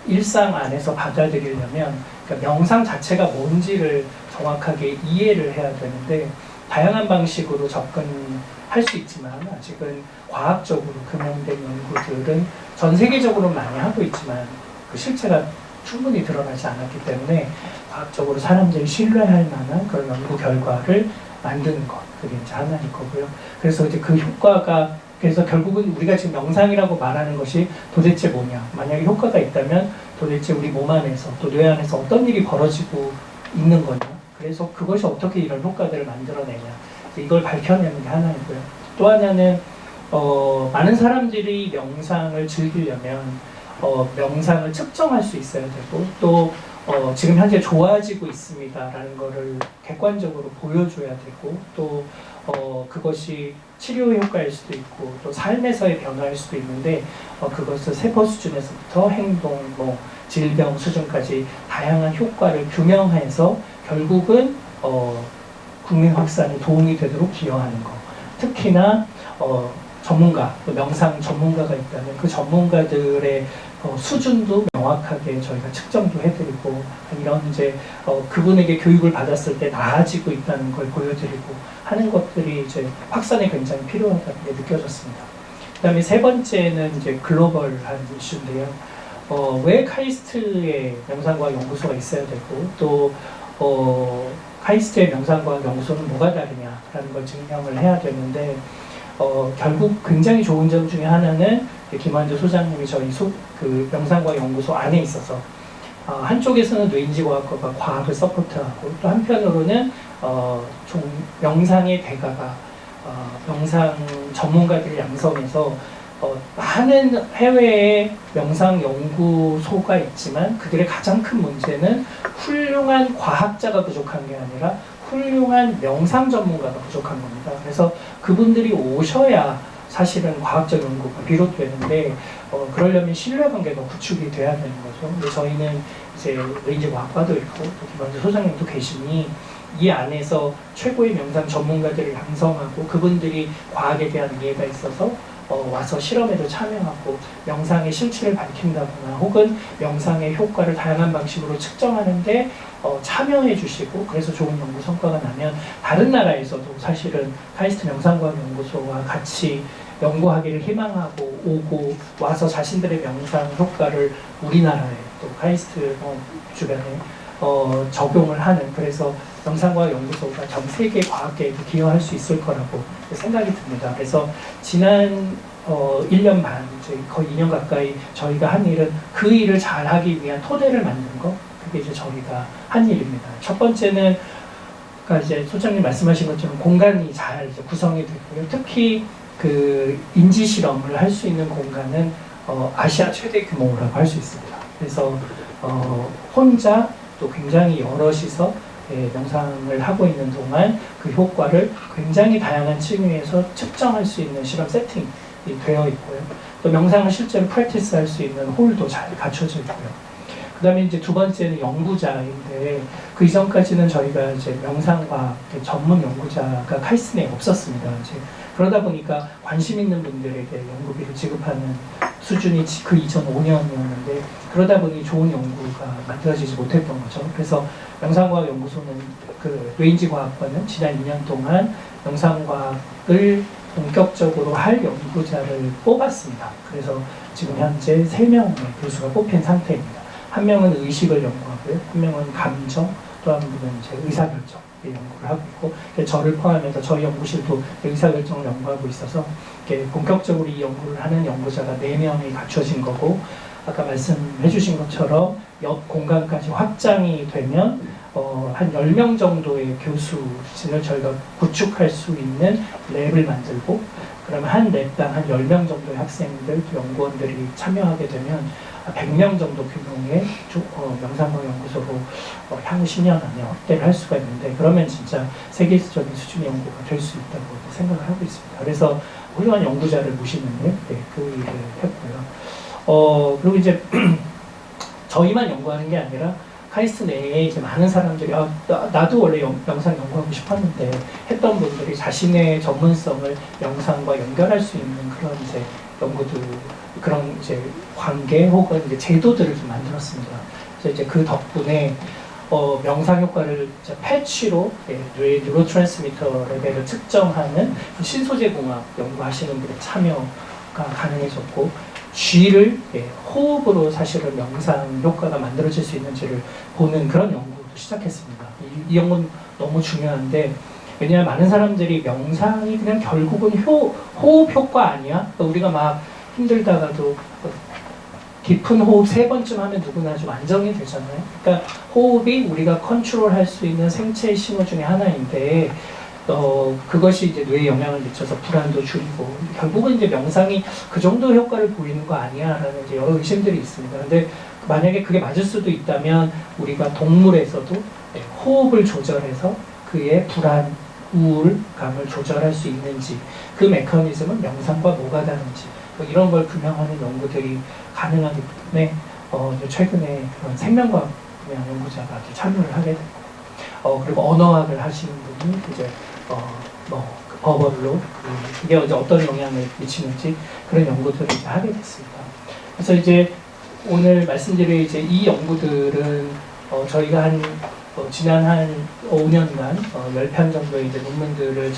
일상 안에서 받아들이려면 그러니까 명상 자체가 뭔지를 정확하게 이해를 해야 되는데 다양한 방식으로 접근할 수 있지만 아직은 과학적으로 금형된 연구들은 전 세계적으로 많이 하고 있지만 그 실체가 충분히 드러나지 않았기 때문에 과학적으로 사람들이 신뢰할 만한 그런 연구 결과를 만드는 것, 그게 이제 하나일 거고요. 그래서 이제 그 효과가 그래서 결국은 우리가 지금 명상이라고 말하는 것이 도대체 뭐냐, 만약에 효과가 있다면 도대체 우리 몸 안에서 또 뇌 안에서 어떤 일이 벌어지고 있는 거냐, 그래서 그것이 어떻게 이런 효과들을 만들어내냐, 이걸 밝혀내는 게 하나이고요. 또 하나는 많은 사람들이 명상을 즐기려면 명상을 측정할 수 있어야 되고 또 지금 현재 좋아지고 있습니다라는 거를 객관적으로 보여줘야 되고 또 그것이 치료 효과일 수도 있고 또 삶에서의 변화일 수도 있는데 그것을 세포 수준에서부터 행동, 질병 수준까지 다양한 효과를 규명해서 결국은 국민 확산에 도움이 되도록 기여하는 것. 특히나 전문가, 명상 전문가가 있다면 그 전문가들의 수준도 명확하게 저희가 측정도 해드리고 이런 이제 그분에게 교육을 받았을 때 나아지고 있다는 걸 보여드리고 하는 것들이 이제 확산에 굉장히 필요하다는 게 느껴졌습니다. 그다음에 세 번째는 이제 글로벌한 이슈인데요. 왜 카이스트의 명상과학 연구소가 있어야 되고 또 카이스트의 명상과학 연구소는 뭐가 다르냐라는 걸 증명을 해야 되는데 결국 굉장히 좋은 점 중에 하나는 김환주 소장님이 저희 그 명상과학 연구소 안에 있어서 한쪽에서는 뇌인지과학과가 과학을 서포트하고 또 한편으로는 명상의 대가가 명상 전문가들을 양성해서 많은 해외의 명상 연구소가 있지만 그들의 가장 큰 문제는 훌륭한 과학자가 부족한 게 아니라 훌륭한 명상 전문가가 부족한 겁니다. 그래서 그분들이 오셔야 사실은 과학적 연구가 비롯되는데 그러려면 신뢰관계가 구축이 돼야 되는 거죠. 근데 저희는 이제 뇌인지과학과도 있고 또 김환주 소장님도 계시니 이 안에서 최고의 명상 전문가들을 양성하고 그분들이 과학에 대한 이해가 있어서 와서 실험에도 참여하고 명상의 실체를 밝힌다거나 혹은 명상의 효과를 다양한 방식으로 측정하는데 참여해 주시고 그래서 좋은 연구 성과가 나면 다른 나라에서도 사실은 카이스트 명상과학 연구소와 같이 연구하기를 희망하고 오고 와서 자신들의 명상 효과를 우리나라에 또 카이스트 주변에 적용을 하는 그래서 명상과학 연구소가 전 세계 과학계에도 기여할 수 있을 거라고 생각이 듭니다. 그래서 지난 1년 반, 거의 2년 가까이 저희가 한 일은 그 일을 잘하기 위한 토대를 만든 거, 그게 이제 저희가 한 일입니다. 첫 번째는 그러니까 이제 소장님 말씀하신 것처럼 공간이 잘 이제 구성이 되고요. 특히 그 인지 실험을 할 수 있는 공간은 아시아 최대 규모라고 할 수 있습니다. 그래서 혼자 또 굉장히 여럿이서 명상을 하고 있는 동안 그 효과를 굉장히 다양한 층위에서 측정할 수 있는 실험 세팅이 되어 있고요. 또 명상을 실제로 프랙티스 할 수 있는 홀도 잘 갖춰져 있고요. 그 다음에 이제 두 번째는 연구자인데 그 이전까지는 저희가 이제 명상과학 전문 연구자가 카이스트 내에 없었습니다. 이제 그러다 보니까 관심 있는 분들에게 연구비를 지급하는 수준이 그 이전 5년이었는데 그러다 보니 좋은 연구가 만들어지지 못했던 거죠. 그래서 명상과학 연구소는 그 뇌인지과학과는 지난 2년 동안 명상과학을 본격적으로 할 연구자를 뽑았습니다. 그래서 지금 현재 3명의 교수가 뽑힌 상태입니다. 한 명은 의식을 연구하고요. 한 명은 감정, 또 한 분은 이제 의사결정 연구를 하고 있고 저를 포함해서 저희 연구실도 의사결정을 연구하고 있어서 본격적으로 이 연구를 하는 연구자가 4명이 갖춰진 거고 아까 말씀해 주신 것처럼 옆 공간까지 확장이 되면 한 10명 정도의 교수진을 저희가 구축할 수 있는 랩을 만들고 그러면 한 랩당 한 10명 정도의 학생들, 연구원들이 참여하게 되면 100명 정도 규모의 명상과학 연구소로 향후 10년 안에 확대를 할 수가 있는데, 그러면 진짜 세계적인 수준의 연구가 될 수 있다고 생각을 하고 있습니다. 그래서 훌륭한 연구자를 모시는데 그 일을 했고요. 그리고 이제 저희만 연구하는 게 아니라 카이스트 내에 이제 많은 사람들이 나도 원래 명상 연구하고 싶었는데 했던 분들이 자신의 전문성을 명상과 연결할 수 있는 그런 이제 연구들, 그런 이제 관계 혹은 이제 제도들을 좀 만들었습니다. 그래서 이제 그 덕분에 명상 효과를 패치로 뇌 뉴로트랜스미터 레벨을 측정하는 신소재 공학 연구하시는 분의 참여가 가능해졌고, G를 호흡으로 사실은 명상 효과가 만들어질 수 있는지를 보는 그런 연구도 시작했습니다. 이 연구는 너무 중요한데, 왜냐하면 많은 사람들이 명상이 그냥 결국은 호흡 효과 아니야? 우리가 막 힘들다가도 깊은 호흡 3번쯤 하면 누구나 좀 안정이 되잖아요. 그러니까 호흡이 우리가 컨트롤할 수 있는 생체의 신호 중에 하나인데, 그것이 이제 뇌에 영향을 미쳐서 불안도 줄이고, 결국은 이제 명상이 그 정도 효과를 보이는 거 아니야라는 이제 여러 의심들이 있습니다. 근데 만약에 그게 맞을 수도 있다면 우리가 동물에서도 호흡을 조절해서 그의 불안, 우울감을 조절할 수 있는지, 그 메커니즘은 명상과 뭐가 다른지, 이런 걸 규명하는 연구들이 가능하기 때문에 최근에 그런 생명과학 분야 연구자가 참여를 하게 됐고, 그리고 언어학을 하시는 분이 이제 버벌로 이게 이제 어떤 영향을 미치는지 그런 연구들을 이제 하게 됐습니다. 그래서 이제 오늘 말씀드릴 이제 이 연구들은 저희가 지난 한 5년간 10편 정도의 이제 논문들을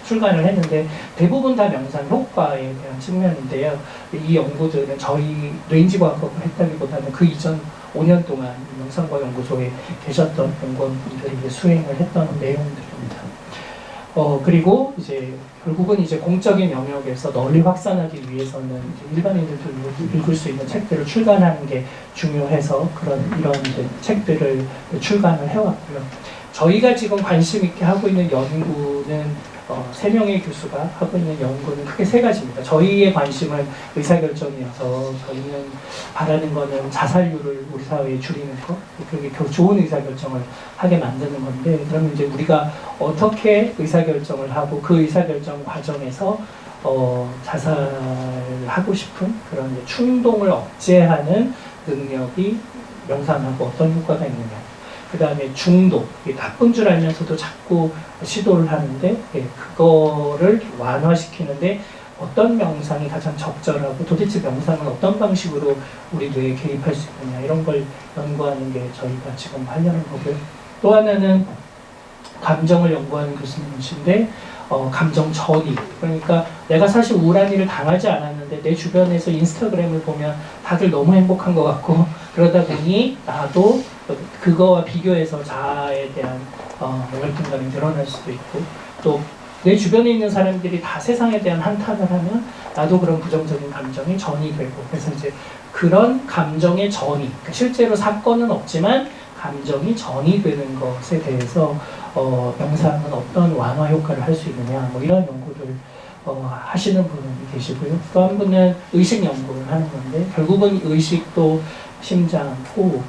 출간을 했는데, 대부분 다 명상 효과에 대한 측면인데요. 이 연구들은 저희 뇌인지과학과가 했다기보다는 그 이전 5년 동안 명상과학 연구소에 계셨던 연구원분들이 이제 수행을 했던 내용들입니다. 그리고 이제 결국은 이제 공적인 영역에서 널리 확산하기 위해서는 이제 일반인들도 읽을 수 있는 책들을 출간하는 게 중요해서 이런 이제 책들을 출간을 해왔고요. 저희가 지금 관심 있게 하고 있는 연구는 3명의 교수가 하고 있는 연구는 크게 3가지입니다. 저희의 관심은 의사결정이어서 저희는 바라는 거는 자살률을 우리 사회에 줄이는 것, 그게 좋은 의사결정을 하게 만드는 건데, 그러면 이제 우리가 어떻게 의사결정을 하고 그 의사결정 과정에서 자살하고 싶은 그런 이제 충동을 억제하는 능력이 명상하고 어떤 효과가 있느냐. 그 다음에 중독, 나쁜 줄 알면서도 자꾸 시도를 하는데 그거를 완화시키는데 어떤 명상이 가장 적절하고, 도대체 명상은 어떤 방식으로 우리 뇌에 개입할 수 있느냐, 이런 걸 연구하는 게 저희가 지금 하려는 거고요. 또 하나는 감정을 연구하는 교수님이신데 감정 전이, 그러니까 내가 사실 우울한 일을 당하지 않았는데 내 주변에서 인스타그램을 보면 다들 너무 행복한 것 같고, 그러다 보니 나도 그거와 비교해서 자아에 대한 열등감이 늘어날 수도 있고, 또 내 주변에 있는 사람들이 다 세상에 대한 한탄을 하면 나도 그런 부정적인 감정이 전이 되고, 그래서 이제 그런 감정의 전이, 그러니까 실제로 사건은 없지만 감정이 전이 되는 것에 대해서 명상은 어떤 완화 효과를 할 수 있느냐, 이런 연구를 하시는 분이 계시고요. 또 한 분은 의식 연구를 하는 건데, 결국은 의식도 심장, 호흡,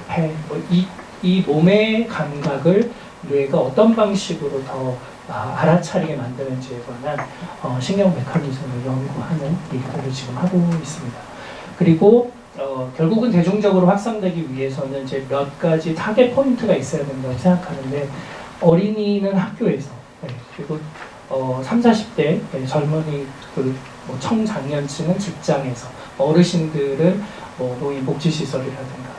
폐, 이 몸의 감각을 뇌가 어떤 방식으로 더 알아차리게 만드는지에 관한 신경 메커니즘을 연구하는 일들을 지금 하고 있습니다. 그리고 결국은 대중적으로 확산되기 위해서는 이제 몇 가지 타겟 포인트가 있어야 된다고 생각하는데, 어린이는 학교에서, 그리고 30, 40대 젊은이, 청장년층은 직장에서, 어르신들은 노인복지시설이라든가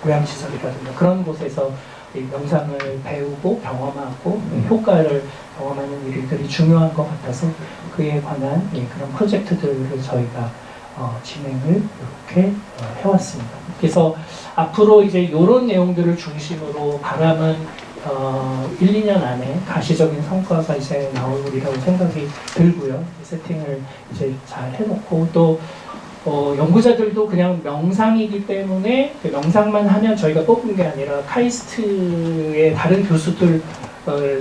요양시설이라든가 그런 곳에서 이 명상을 배우고 경험하고 효과를 경험하는 일들이 중요한 것 같아서 그에 관한 그런 프로젝트들을 저희가 진행을 이렇게 해왔습니다. 그래서 앞으로 이제 이런 내용들을 중심으로 바람은 1, 2년 안에 가시적인 성과가 이제 나오리라고 생각이 들고요. 세팅을 이제 잘 해놓고, 또 연구자들도 그냥 명상이기 때문에 그 명상만 하면 저희가 뽑은 게 아니라 카이스트의 다른 교수들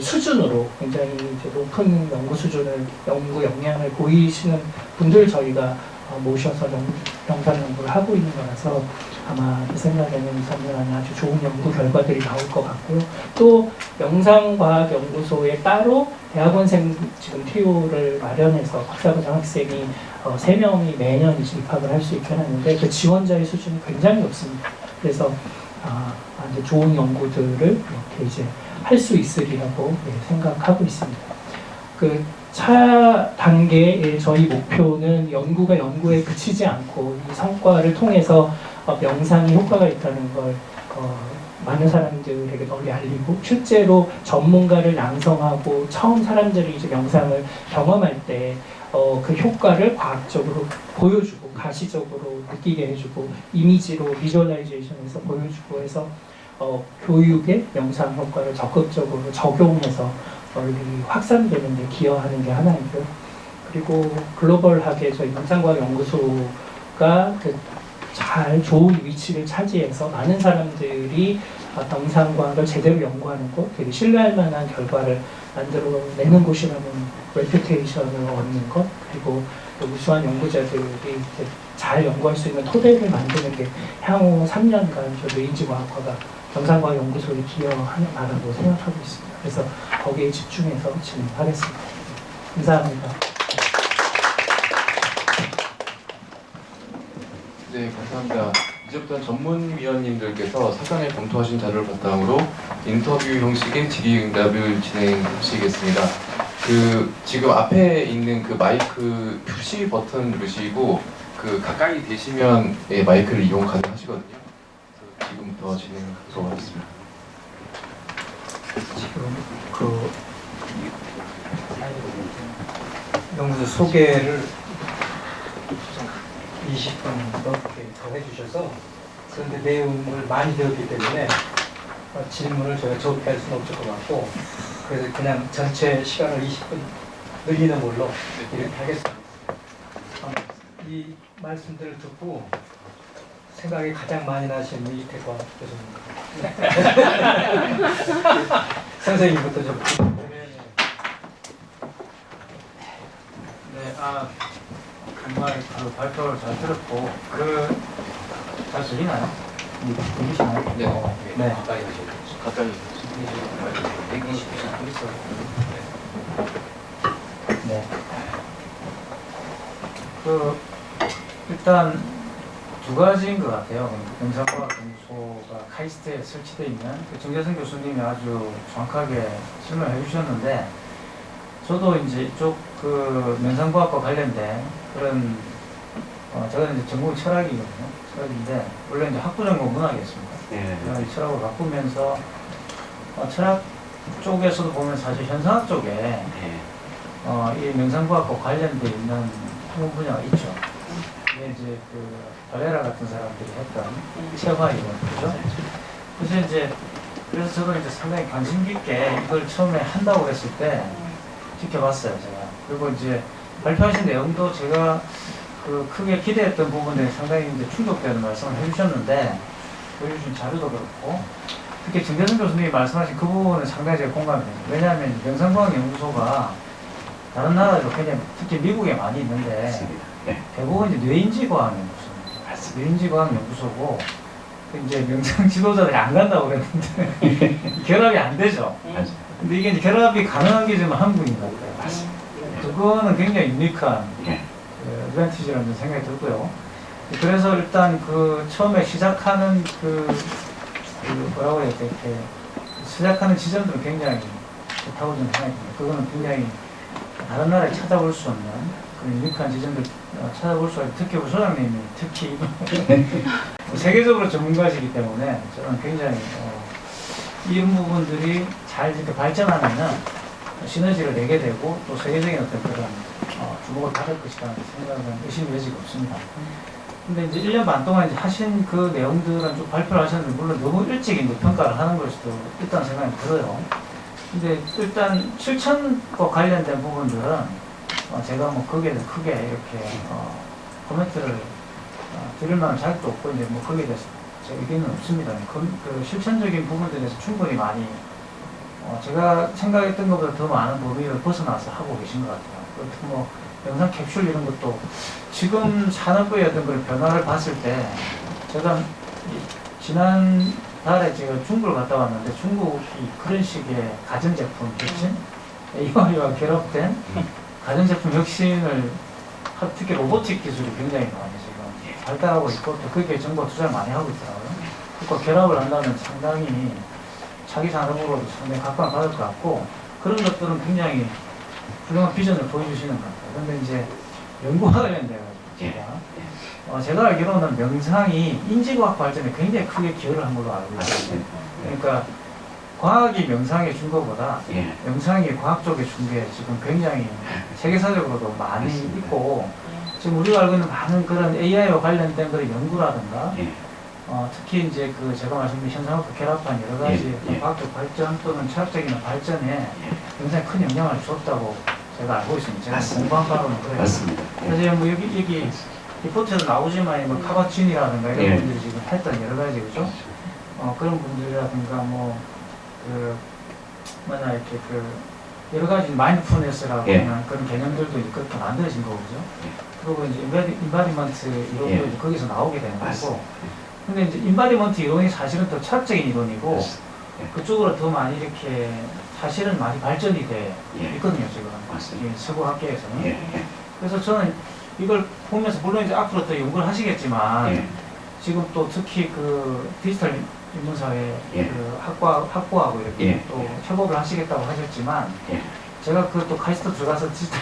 수준으로 굉장히 이제 높은 연구 수준을, 연구 역량을 보이시는 분들 저희가 모셔서 영상 연구를 하고 있는 거라서 아마 제 생각에는 2~3년 안에 아주 좋은 연구 결과들이 나올 것 같고요. 또 영상과학연구소에 따로 대학원생 지금 TO를 마련해서 박사과정 학생이 3명이 매년 이제 입학을 할 수 있게 하는데 그 지원자의 수준이 굉장히 높습니다. 그래서 이제 좋은 연구들을 이렇게 이제 할 수 있으리라고 생각하고 있습니다. 그 차 단계의 저희 목표는 연구가 연구에 그치지 않고 이 성과를 통해서 명상이 효과가 있다는 걸 많은 사람들에게 널리 알리고 실제로 전문가를 양성하고 처음 사람들이 이제 명상을 경험할 때 그 효과를 과학적으로 보여주고 가시적으로 느끼게 해주고 이미지로 비주얼라이제이션에서 보여주고 해서 교육의 명상 효과를 적극적으로 적용해서 널리 확산되는 데 기여하는 게 하나이고요. 그리고 글로벌하게 저희 명상과학연구소가 잘 좋은 위치를 차지해서 많은 사람들이 명상과학을 제대로 연구하는 곳, 되게 신뢰할 만한 결과를 만들어내는 곳이라는 레퓨테이션을 얻는 것, 그리고 우수한 연구자들이 잘 연구할 수 있는 토대를 만드는 게 향후 3년간 저 뇌인지과학과가 명상과학연구소에 기여하라고 생각하고 있습니다. 그래서 거기에 집중해서 진행하겠습니다. 감사합니다. 네, 감사합니다. 이제부터는 전문위원님들께서 사전에 검토하신 자료를 바탕으로 인터뷰 형식의 질의응답을 진행하시겠습니다. 지금 앞에 있는 그 마이크 표시 버튼 누르시고 가까이 대시면 마이크를 이용 가능하시거든요. 그래서 지금부터 진행하도록 하겠습니다. 지금 연구소 소개를 20분 넘게 더 해주셔서 그런데 내용을 많이 들었기 때문에 질문을 저희가 적게 할 수는 없을 것 같고 그래서 그냥 전체 시간을 20분 늘리는 걸로 이렇게 하겠습니다. 이 말씀들을 듣고 생각이 가장 많이 나신 이태권 교수님 선생님부터 좀 네, 정말 그 발표를 잘 들었고 잘 들리나요? 들리시나요? 네. 네. 가까이 네. 일단 두 가지인 것 같아요. 명상과학연구소가 카이스트에 설치되어 있는 정재승 교수님이 아주 정확하게 설명해 주셨는데 저도 이제 이쪽 명상과학과 관련된 그런 제가 이제 전공이 철학이거든요. 철학인데 원래 이제 학부 전공 문학이었습니다. 네. 철학을 바꾸면서 철학 쪽에서도 보면 사실 현상학 쪽에 이 명상과학과 관련돼 있는 학문 분야가 있죠. 이게 이제 발레라 같은 사람들이 했던 체화이거든요. 그래서 저도 이제 상당히 관심 깊게 이걸 처음에 한다고 했을 때 지켜봤어요, 제가. 그리고 이제 발표하신 내용도 제가 크게 기대했던 부분에 상당히 이제 충족되는 말씀을 해주셨는데, 보여주신 자료도 그렇고, 특히 정재승 교수님이 말씀하신 그 부분은 상당히 제가 공감이 됩니다. 왜냐하면 명상과학연구소가 다른 나라에도 굉장히 특히 미국에 많이 있는데, 대부분 이제 뇌인지과학연구소입니다. 뇌인지과학연구소고, 이제 명상 지도자들이 안 간다고 그랬는데, 결합이 안 되죠. 근데 이게 이제 결합이 가능한 게 지금 한국인 것 같아요. 그거는 굉장히 유니크한 어드밴티지라는 생각이 들고요. 그래서 일단 처음에 시작하는 뭐라고 해야 돼, 시작하는 지점들은 굉장히 좋다고 저는 생각이 듭니다. 그거는 굉장히 다른 나라에 찾아볼 수 없는 그런 유니크한 지점들 찾아볼 수 있는, 특히 우리 소장님이 특히 세계적으로 전문가시기 때문에 저는 굉장히 이런 부분들이 잘 이렇게 발전하면은 시너지를 내게 되고 또 세계적인 어떤 그런 주목을 받을 것이라는 생각은 의심이 여지가 없습니다. 근데 이제 1년 반 동안 이제 하신 그 내용들은 좀 발표를 하셨는데 물론 너무 일찍 이제 평가를 하는 걸 수도 있다는 생각이 들어요. 근데 일단 실천과 관련된 부분들은 제가 뭐 거기에 대해서 크게 이렇게 코멘트를 드릴 만한 자격도 없고 이제 뭐 거기에 대해서 제 의견은 없습니다. 그 실천적인 부분들에 대해서 충분히 많이 제가 생각했던 것보다 더 많은 범위를 벗어나서 하고 계신 것 같아요. 뭐 영상 캡슐 이런 것도 지금 산업부의 어떤 그런 변화를 봤을 때 제가 지난 달에 제가 중국을 갔다 왔는데 중국이 그런 식의 가전제품 혁신, AI와 결합된 가전제품 혁신을 특히 로보틱 기술이 굉장히 많이 지금 발달하고 있고 또 거기에 정부가 투자를 많이 하고 있더라고요. 그러니까 결합을 한다면 상당히 자기 산업으로도 상당히 각광을 받을 것 같고 그런 것들은 굉장히 훌륭한 비전을 보여주시는 것 같아요. 그런데 이제 연구와 관련돼가지고 제가 알기로는 명상이 인지과학 발전에 굉장히 크게 기여를 한 걸로 알고 있어요. 그러니까 과학이 명상에 준 것보다 명상이 과학 쪽에 준 게 지금 굉장히 세계사적으로도 많이 있고 지금 우리가 알고 있는 많은 그런 AI와 관련된 그런 연구라든가 특히 이제 그 제가 말씀드린 현상학과 결합한 여러 가지 과학적 발전 또는 철학적인 발전에 굉장히 큰 영향을 줬다고 제가 알고 있습니다. 제가 공부한 바로는 그래요. 맞습니다. 그래서 뭐 여기 리포트에도 나오지만 뭐 카바친이라든가 이런 분들이 지금 했던 여러 가지 그죠? 그런 분들이라든가 이렇게 여러 가지 마인드풀니스라고 하는 그런 개념들도 이제 그렇게 만들어진 거죠. 그리고 이제 인바디먼트 이론도 거기서 나오게 되는 거고. 근데 이제 인바디먼트 이론이 사실은 더 철학적인 이론이고 그쪽으로 더 많이 이렇게 사실은 많이 발전이 돼 있거든요 지금 서구 학계에서는. 그래서 저는 이걸 보면서 물론 이제 앞으로 또 연구를 하시겠지만 지금 또 특히 그 디지털 인문사회 그 학부하고 이렇게 또 협업을 하시겠다고 하셨지만 제가 그 또 카이스트 들어가서 디지털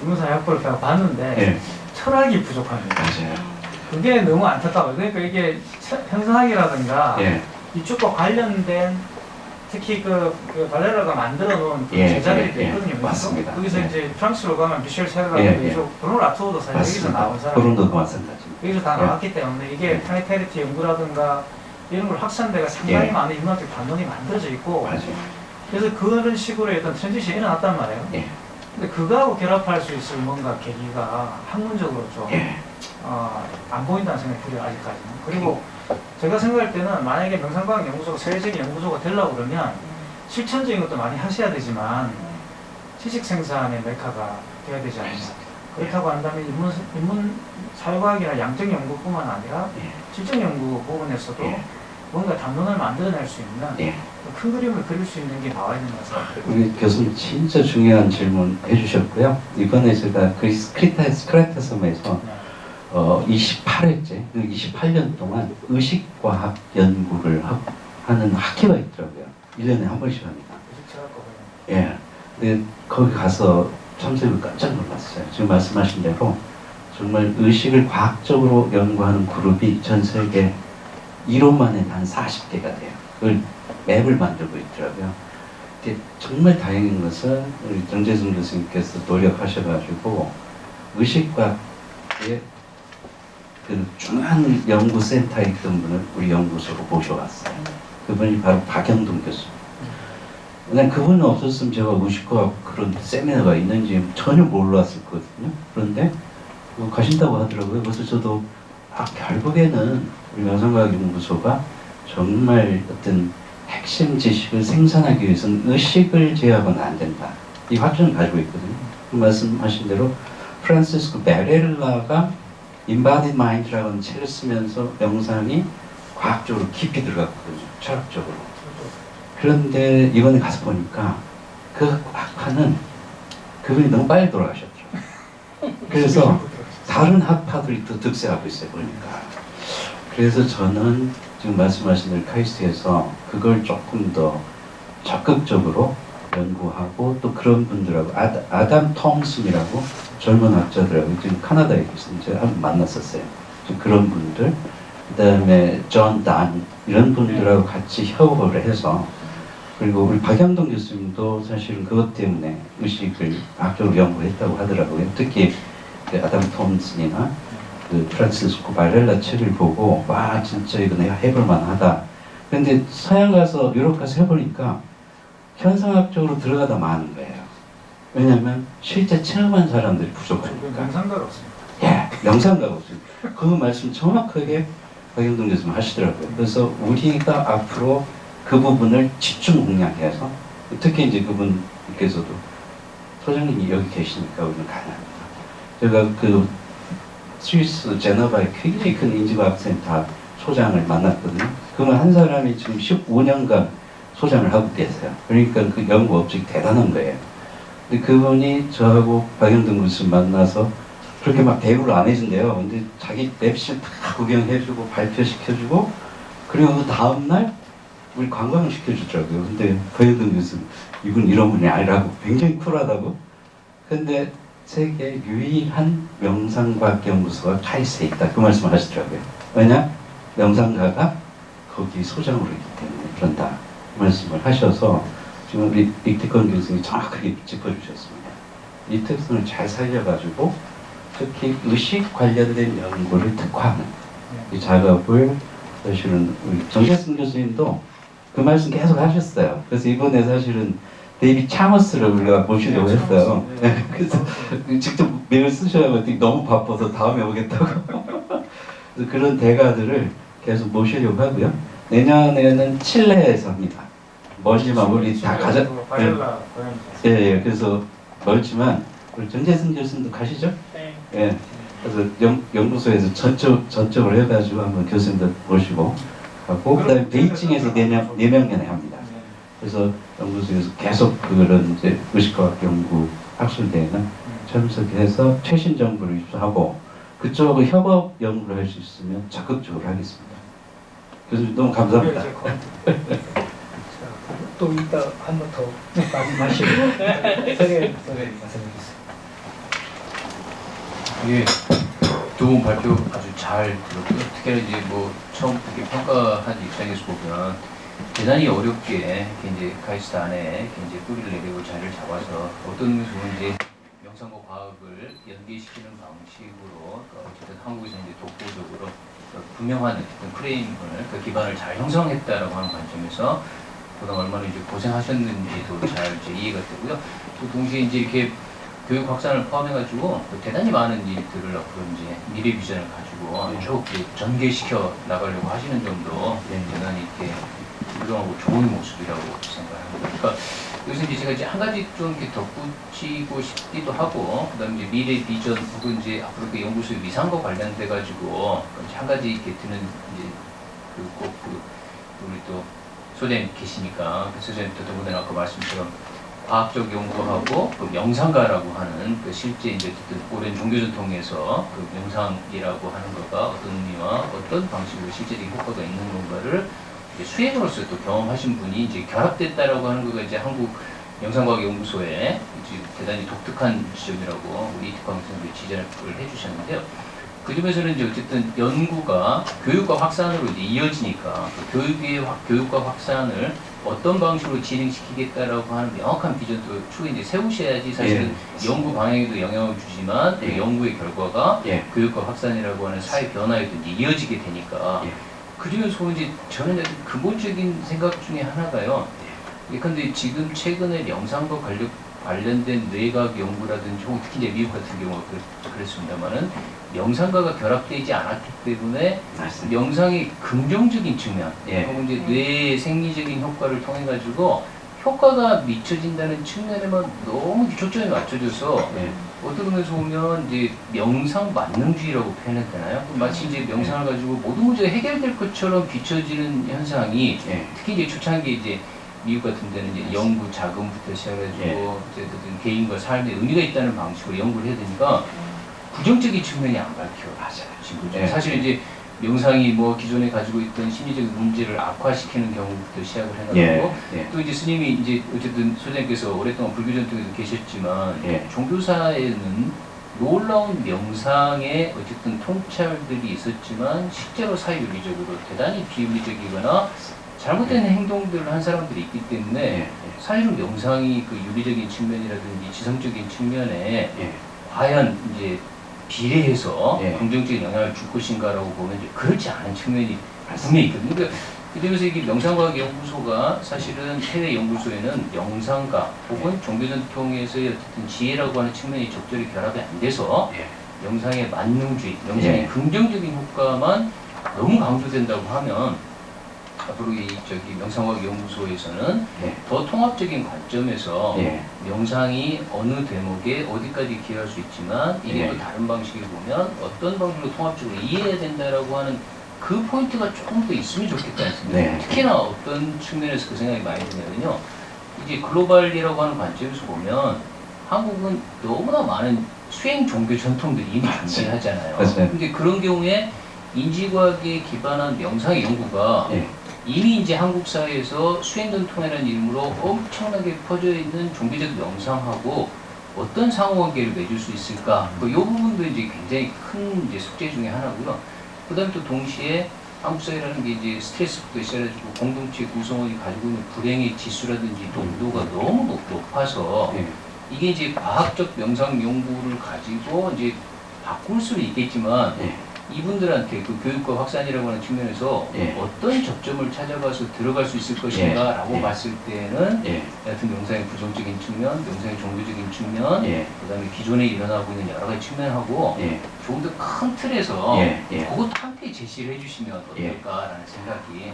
인문사회 학부를 봤는데 철학이 부족합니다. 그게 너무 안타까워요. 그러니까 이게 현상학이라든가 이쪽과 관련된 특히 그 발레라가 만들어 놓은 그 제자들이 있거든요. 맞습니다. 거기서 이제 프랑스로 가면 미셸 세르라고 이쪽 브루노 라투오도 사실 여기서 나온 사람. 브루노도 마찬가지입니다. 여기서 다 나왔기 때문에 이게 플라네타리티 연구라든가 이런 걸 확산대가 상당히 많은 인문학적 반론이 만들어져 있고 그래서 그런 식으로 어떤 트랜지션이 일어났단 말이에요. 근데 그거하고 결합할 수 있을 뭔가 계기가 학문적으로 좀 안 보인다는 생각이 들어요, 아직까지는. 그리고 제가 생각할 때는 만약에 명상과학연구소가 세계적인 연구소가 되려고 그러면 실천적인 것도 많이 하셔야 되지만 지식 생산의 메카가 돼야 되지 않나. 그렇다고 한다면 인문 사회과학이나 양적 연구뿐만 아니라 실전 연구 부분에서도 뭔가 담론을 만들어낼 수 있는 큰 그림을 그릴 수 있는 게 나와 있는 것 같습니다. 우리 교수님 진짜 중요한 질문 해주셨고요. 이번에 제가 스크레타 섬에서 28회째, 28년 동안 의식과학 연구를 하는 학회가 있더라고요. 1년에 한 번씩 합니다. 근데 거기 가서 참석을 깜짝 놀랐어요. 지금 말씀하신 대로 정말 의식을 과학적으로 연구하는 그룹이 전 세계 이론만 해도 한 40개가 돼요. 그걸 맵을 만들고 있더라고요. 근데 정말 다행인 것은 우리 정재승 교수님께서 노력하셔가지고 의식과학의 그 중요한 연구센터에 있던 분을 우리 연구소로 모셔왔어요. 그분이 바로 박영동 교수입니다. 난 그분은 없었으면 제가 의식과학 그런 세미나가 있는지 전혀 몰랐었거든요. 그런데 가신다고 하더라고요. 그래서 저도 결국에는 우리 명상과학연구소가 정말 어떤 핵심 지식을 생산하기 위해서는 의식을 제어하고는 안 된다. 이 확신을 가지고 있거든요. 그 말씀하신 대로 프란시스코 베렐라가 Embodied Mind라는 책을 쓰면서 명상이 과학적으로 깊이 들어갔거든요. 철학적으로. 그런데 이번에 가서 보니까 그 학파는 그분이 너무 빨리 돌아가셨죠. 그래서 다른 학파들이 또 득세하고 있어요. 보니까. 그래서 저는 지금 말씀하신 대로 카이스트에서 그걸 조금 더 적극적으로 연구하고 또 그런 분들하고 아담 톰슨이라고 젊은 학자들하고 지금 카나다에 계신 제가 한번 만났었어요. 그런 분들, 그 다음에 존 단 이런 분들하고 같이 협업을 해서 그리고 우리 박영동 교수님도 사실은 그것 때문에 의식을 과학적으로 연구했다고 하더라고요. 특히 그 아담 톰슨이나 그 프란시스코 바렐라 책을 보고 와 진짜 이거 내가 해볼 만하다. 근데 서양 가서 유럽 가서 해보니까 현상학적으로 들어가다 마는 거예요. 왜냐하면 실제 체험한 사람들이 부족하니까. 명상가가 없습니다. 명상가가 없습니다. 그 말씀 정확하게 박영동 교수님 하시더라고요. 그래서 우리가 앞으로 그 부분을 집중 공략해서 특히 이제 그분께서도 소장님이 여기 계시니까 우리는 가능합니다. 제가 그 스위스 제네바에 굉장히 큰 인지과학센터 소장을 만났거든요. 그러면 한 사람이 지금 15년간 소장을 하고 계세요. 그러니까 그 연구 업적이 대단한 거예요. 근데 그분이 저하고 박영등 교수 만나서 그렇게 막 대우를 안 해준대요. 근데 자기 랩실 다 구경해주고 발표시켜주고 그리고 그 다음날 우리 관광시켜주더라고요. 근데 박영등 교수 이분 이런 분이 아니라고 굉장히 쿨하다고. 근데 세계 유일한 명상과학연구소가 카이스트에 있다. 그 말씀을 하시더라고요. 왜냐? 명상가가 거기 소장으로 있기 때문에 그런다. 그 말씀을 하셔서 지금 우리 릭티건 교수님이 정확하게 짚어주셨습니다. 이 특성을 잘 살려가지고 특히 의식 관련된 연구를 특화하는 이 작업을 사실은 우리 정재승 교수님도 그 말씀 계속 하셨어요. 그래서 이번에 사실은 데이비 차머스를 우리가 모시려고 했어요. 그래서 직접 메일 쓰셔야 했더니 너무 바빠서 다음에 오겠다고. 그래서 그런 대가들을 계속 모시려고 하고요. 내년에는 칠레에서 합니다. 멀지만 우리 다 가자. 바렐라 예, 예. 그래서 멀지만 우리 정재승 교수님도 가시죠? 네. 예. 그래서 연구소에서 전적으로 해가지고 한번 교수님들 모시고 가고 그다음에 베이징에서 내년에 합니다. 그래서 연구소에서 계속 그런 이제 의식과학 연구 학술대회나 참석해서 최신 정보를 입수하고 그쪽하고 협업 연구를 할 수 있으면 적극적으로 하겠습니다. 교수님 너무 감사합니다. 또 이따 한 번 더 말씀하시고 선생님 말씀해주세요. 예, 좋은 발표 아주 잘 들었고요. 특히나 이제 뭐 처음 이렇게 평가한 입장에서 보면 대단히 어렵게 이렇게 이제 카이스트 안에 이렇게 이제 뿌리를 내리고 자리를 잡아서 어떤 면에서 이제 명상과 과학을 연계시키는 방식으로 어쨌든 한국에서 이제 독보적으로 분명한 어떤 프레임을 그 기반을 잘 형성했다라고 하는 관점에서 그동안 얼마나 이제 고생하셨는지도 잘 이제 이해가 되고요. 또 동시에 이제 이렇게 교육 확산을 포함해가지고 대단히 많은 일들을 앞으로 이제 미래 비전을 가지고 쭉 전개시켜 나가려고 하시는 점도 대단히 이렇게 훌륭하고 좋은 모습이라고 생각합니다. 그러니까 여기서 이제 제가 이제 한 가지 좀 이렇게 덧붙이고 싶기도 하고, 그다음에 이제 미래 비전 혹은 이제 앞으로 그 연구소의 위상과 관련돼 가지고 한 가지 이렇게 드는 이제 우리 또 소장님 계시니까 그 소장님도 더군다나 아까 말씀처럼 과학적 연구하고 그 명상가라고 하는 그 실제 이제 어쨌든 오랜 종교 전통에서 그 명상이라고 하는 거가 어떤 의미와 어떤 방식으로 실제적인 효과가 있는 건가를 이제 수행으로서 또 경험하신 분이 이제 결합됐다라고 하는 거가 이제 한국 명상과학연구소의 이제 대단히 독특한 지점이라고 우리 이특광 선생님이 지적을 해주셨는데요. 그 점에서는 이제 어쨌든 연구가 교육과 확산으로 이제 이어지니까 그 교육과 확산을 어떤 방식으로 진행시키겠다라고 하는 명확한 비전도 추후에 이제 세우셔야지 사실은 연구 방향에도 영향을 주지만 그 연구의 결과가 교육과 확산이라고 하는 사회 변화에도 이제 이어지게 되니까 그 점에서 이제 저는 근본적인 생각 중에 하나가요. 근데 지금 최근에 명상과 관련된 뇌과학 연구라든지 혹은 특히 이제 미국 같은 경우가 그랬습니다만은 명상과가 결합되지 않았기 때문에 맞습니다. 명상의 긍정적인 측면 혹은 이제 뇌의 생리적인 효과를 통해 가지고 효과가 미쳐진다는 측면에만 너무 초점이 맞춰져서 어떤 면에서 보면 이제 명상 만능주의라고 표현해야 되나요? 마치 이제 명상을 가지고 모든 문제가 해결될 것처럼 비춰지는 현상이 특히 이제 초창기 이제 미국 같은 데는 이제 연구 자금부터 시작해가지고 어쨌든 개인과 삶에 의미가 있다는 방식으로 연구를 해야 되니까 부정적인 측면이 안 밝혀지고 사실 이제 명상이 뭐 기존에 가지고 있던 심리적인 문제를 악화시키는 경우부터 시작을 해가지고 또 이제 스님이 이제 어쨌든 소장님께서 오랫동안 불교 전통에도 계셨지만 종교사에는 놀라운 명상의 어쨌든 통찰들이 있었지만 실제로 사회윤리적으로 대단히 비윤리적이거나 잘못된 행동들을 한 사람들이 있기 때문에 사실은 명상이 그 윤리적인 측면이라든지 지성적인 측면에 과연 이제 비례해서 긍정적인 영향을 줄 것인가라고 보면 이제 그렇지 않은 측면이 분명히 있거든요. 그러니까 그러면서 이게 명상과학연구소가 사실은 해외 연구소에는 명상과 혹은 종교전통에서의 어쨌든 지혜라고 하는 측면이 적절히 결합이 안 돼서 명상의 만능주의, 명상의 긍정적인 효과만 너무 강조된다고 하면 앞으로 이 명상과학 연구소에서는 예. 더 통합적인 관점에서 예. 명상이 어느 대목에 어디까지 기여할 수 있지만 이게 예. 또 다른 방식을 보면 어떤 방식으로 통합적으로 이해해야 된다라고 하는 그 포인트가 조금 더 있으면 좋겠다는 생각이 네. 특히나 어떤 측면에서 그 생각이 많이 드냐면요. 이제 글로벌이라고 하는 관점에서 보면 한국은 너무나 많은 수행 종교 전통들이 이미 존재하잖아요. 맞아요. 근데 그런 경우에 인지과학에 기반한 명상의 연구가 예. 이미 이제 한국 사회에서 수행전통이라는 이름으로 엄청나게 퍼져 있는 종교적 명상하고 어떤 상호관계를 맺을 수 있을까? 이 부분도 이제 굉장히 큰 이제 숙제 중에 하나고요. 그다음에 또 동시에 한국 사회라는 게 이제 스트레스부터 시작해가지고 공동체 구성원이 가지고 있는 불행의 지수라든지 농도가 너무 높아서 예. 이게 이제 과학적 명상 연구를 가지고 이제 바꿀 수는 있겠지만 예. 이분들한테 그 교육과 확산이라고 하는 측면에서 예. 어떤 접점을 찾아가서 들어갈 수 있을 것인가 라고 예. 봤을 때는 예. 하여튼 명상의 부정적인 측면, 명상의 종교적인 측면, 예. 그다음에 기존에 일어나고 있는 여러 가지 측면하고 예. 조금 더 큰 틀에서 예. 예. 그것도 함께 제시를 해주시면 예. 어떨까라는 생각이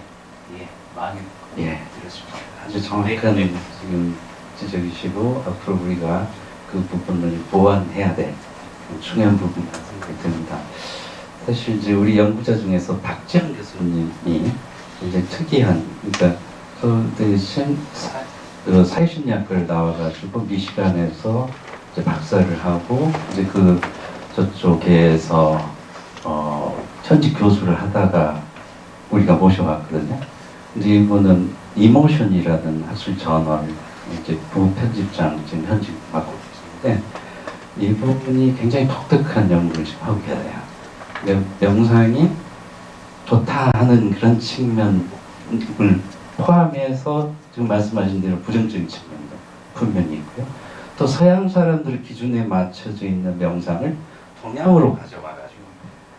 많이 예. 들었습니다. 아주 정확한 지금 지적이시고 앞으로 우리가 그 부분을 보완해야 될 중요한 부분이라고 생각이 듭니다. 사실 이제 우리 연구자 중에서 박지영 교수님이 굉장히 특이한, 그러니까 사회심리학과를 나와가지고 미시간에서 이제 박사를 하고 이제 그 저쪽에서 현직 교수를 하다가 우리가 모셔왔거든요. 근데 이분은 이모션이라는 학술 저널 이제 부편집장 지금 현직 맡고 계시는데 이분이 굉장히 독특한 연구를 지금 하고 계세요. 명상이 좋다 하는 그런 측면을 포함해서 지금 말씀하신 대로 부정적인 측면도 분명히 있고요. 또 서양 사람들 기준에 맞춰져 있는 명상을 동양으로 가져와가지고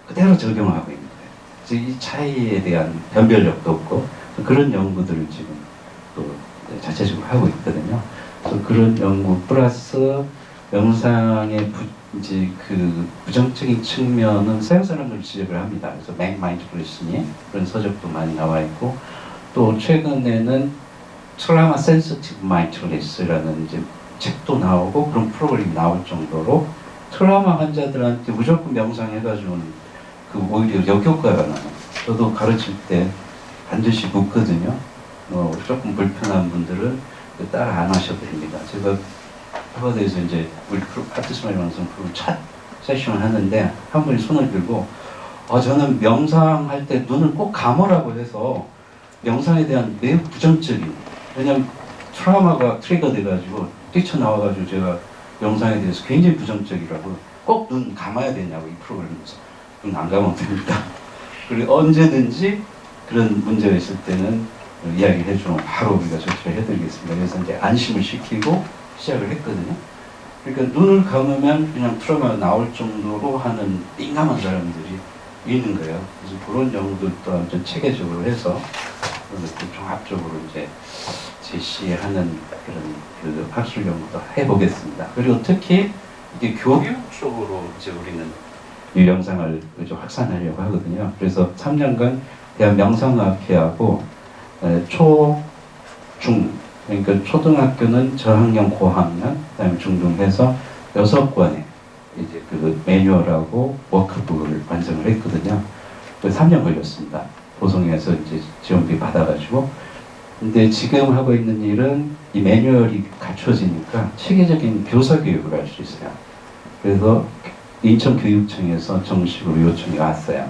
그대로 적용하고 있는 거예요. 그래서 이 차이에 대한 변별력도 없고 그런 연구들을 지금 또 자체적으로 하고 있거든요. 그래서 그런 연구 플러스 명상의 이제 그 부정적인 측면은 서양 사람들 지적을 합니다. 그래서 맥마인드풀니스니 그런 서적도 많이 나와 있고 또 최근에는 트라우마 센시티브 마인드풀니스라는 이제 책도 나오고 그런 프로그램이 나올 정도로 트라우마 환자들한테 무조건 명상해가지고는 그 오히려 역효과가 나요. 저도 가르칠 때 반드시 묻거든요. 조금 불편한 분들은 따라 안 하셔도 됩니다. 제가 하버드에서 이제 우리 파트스마일 명상 프로그램 첫 세션을 하는데 한 분이 손을 들고 저는 명상할 때 눈을 꼭 감으라고 해서 명상에 대한 매우 부정적인, 왜냐면 트라우마가 트리거 돼가지고 뛰쳐나와가지고 제가 명상에 대해서 굉장히 부정적이라고 꼭 눈 감아야 되냐고 이 프로그램에서 눈 안 감으면 됩니다. 그리고 언제든지 그런 문제가 있을 때는 이야기를 해주면 바로 우리가 조치를 해드리겠습니다. 그래서 이제 안심을 시키고 시작을 했거든요. 그러니까 눈을 감으면 그냥 트라우마가 나올 정도로 하는 민감한 사람들이 있는 거예요. 그래서 그런 연구들도 아무튼 체계적으로 해서 종합적으로 이제 제시하는 그런 그 학술 연구도 해보겠습니다. 그리고 특히 이게 교육 쪽으로 이제 우리는 이 영상을 좀 확산하려고 하거든요. 그래서 3년간 대한 명상학회하고 초, 중, 그러니까 초등학교는 저학년, 고학년, 그다음에 중등해서 6권의 이제 그 매뉴얼하고 워크북을 완성을 했거든요. 그 3년 걸렸습니다. 보성에서 이제 지원비 받아가지고. 근데 지금 하고 있는 일은 이 매뉴얼이 갖춰지니까 체계적인 교사 교육을 할 수 있어요. 그래서 인천교육청에서 정식으로 요청이 왔어요.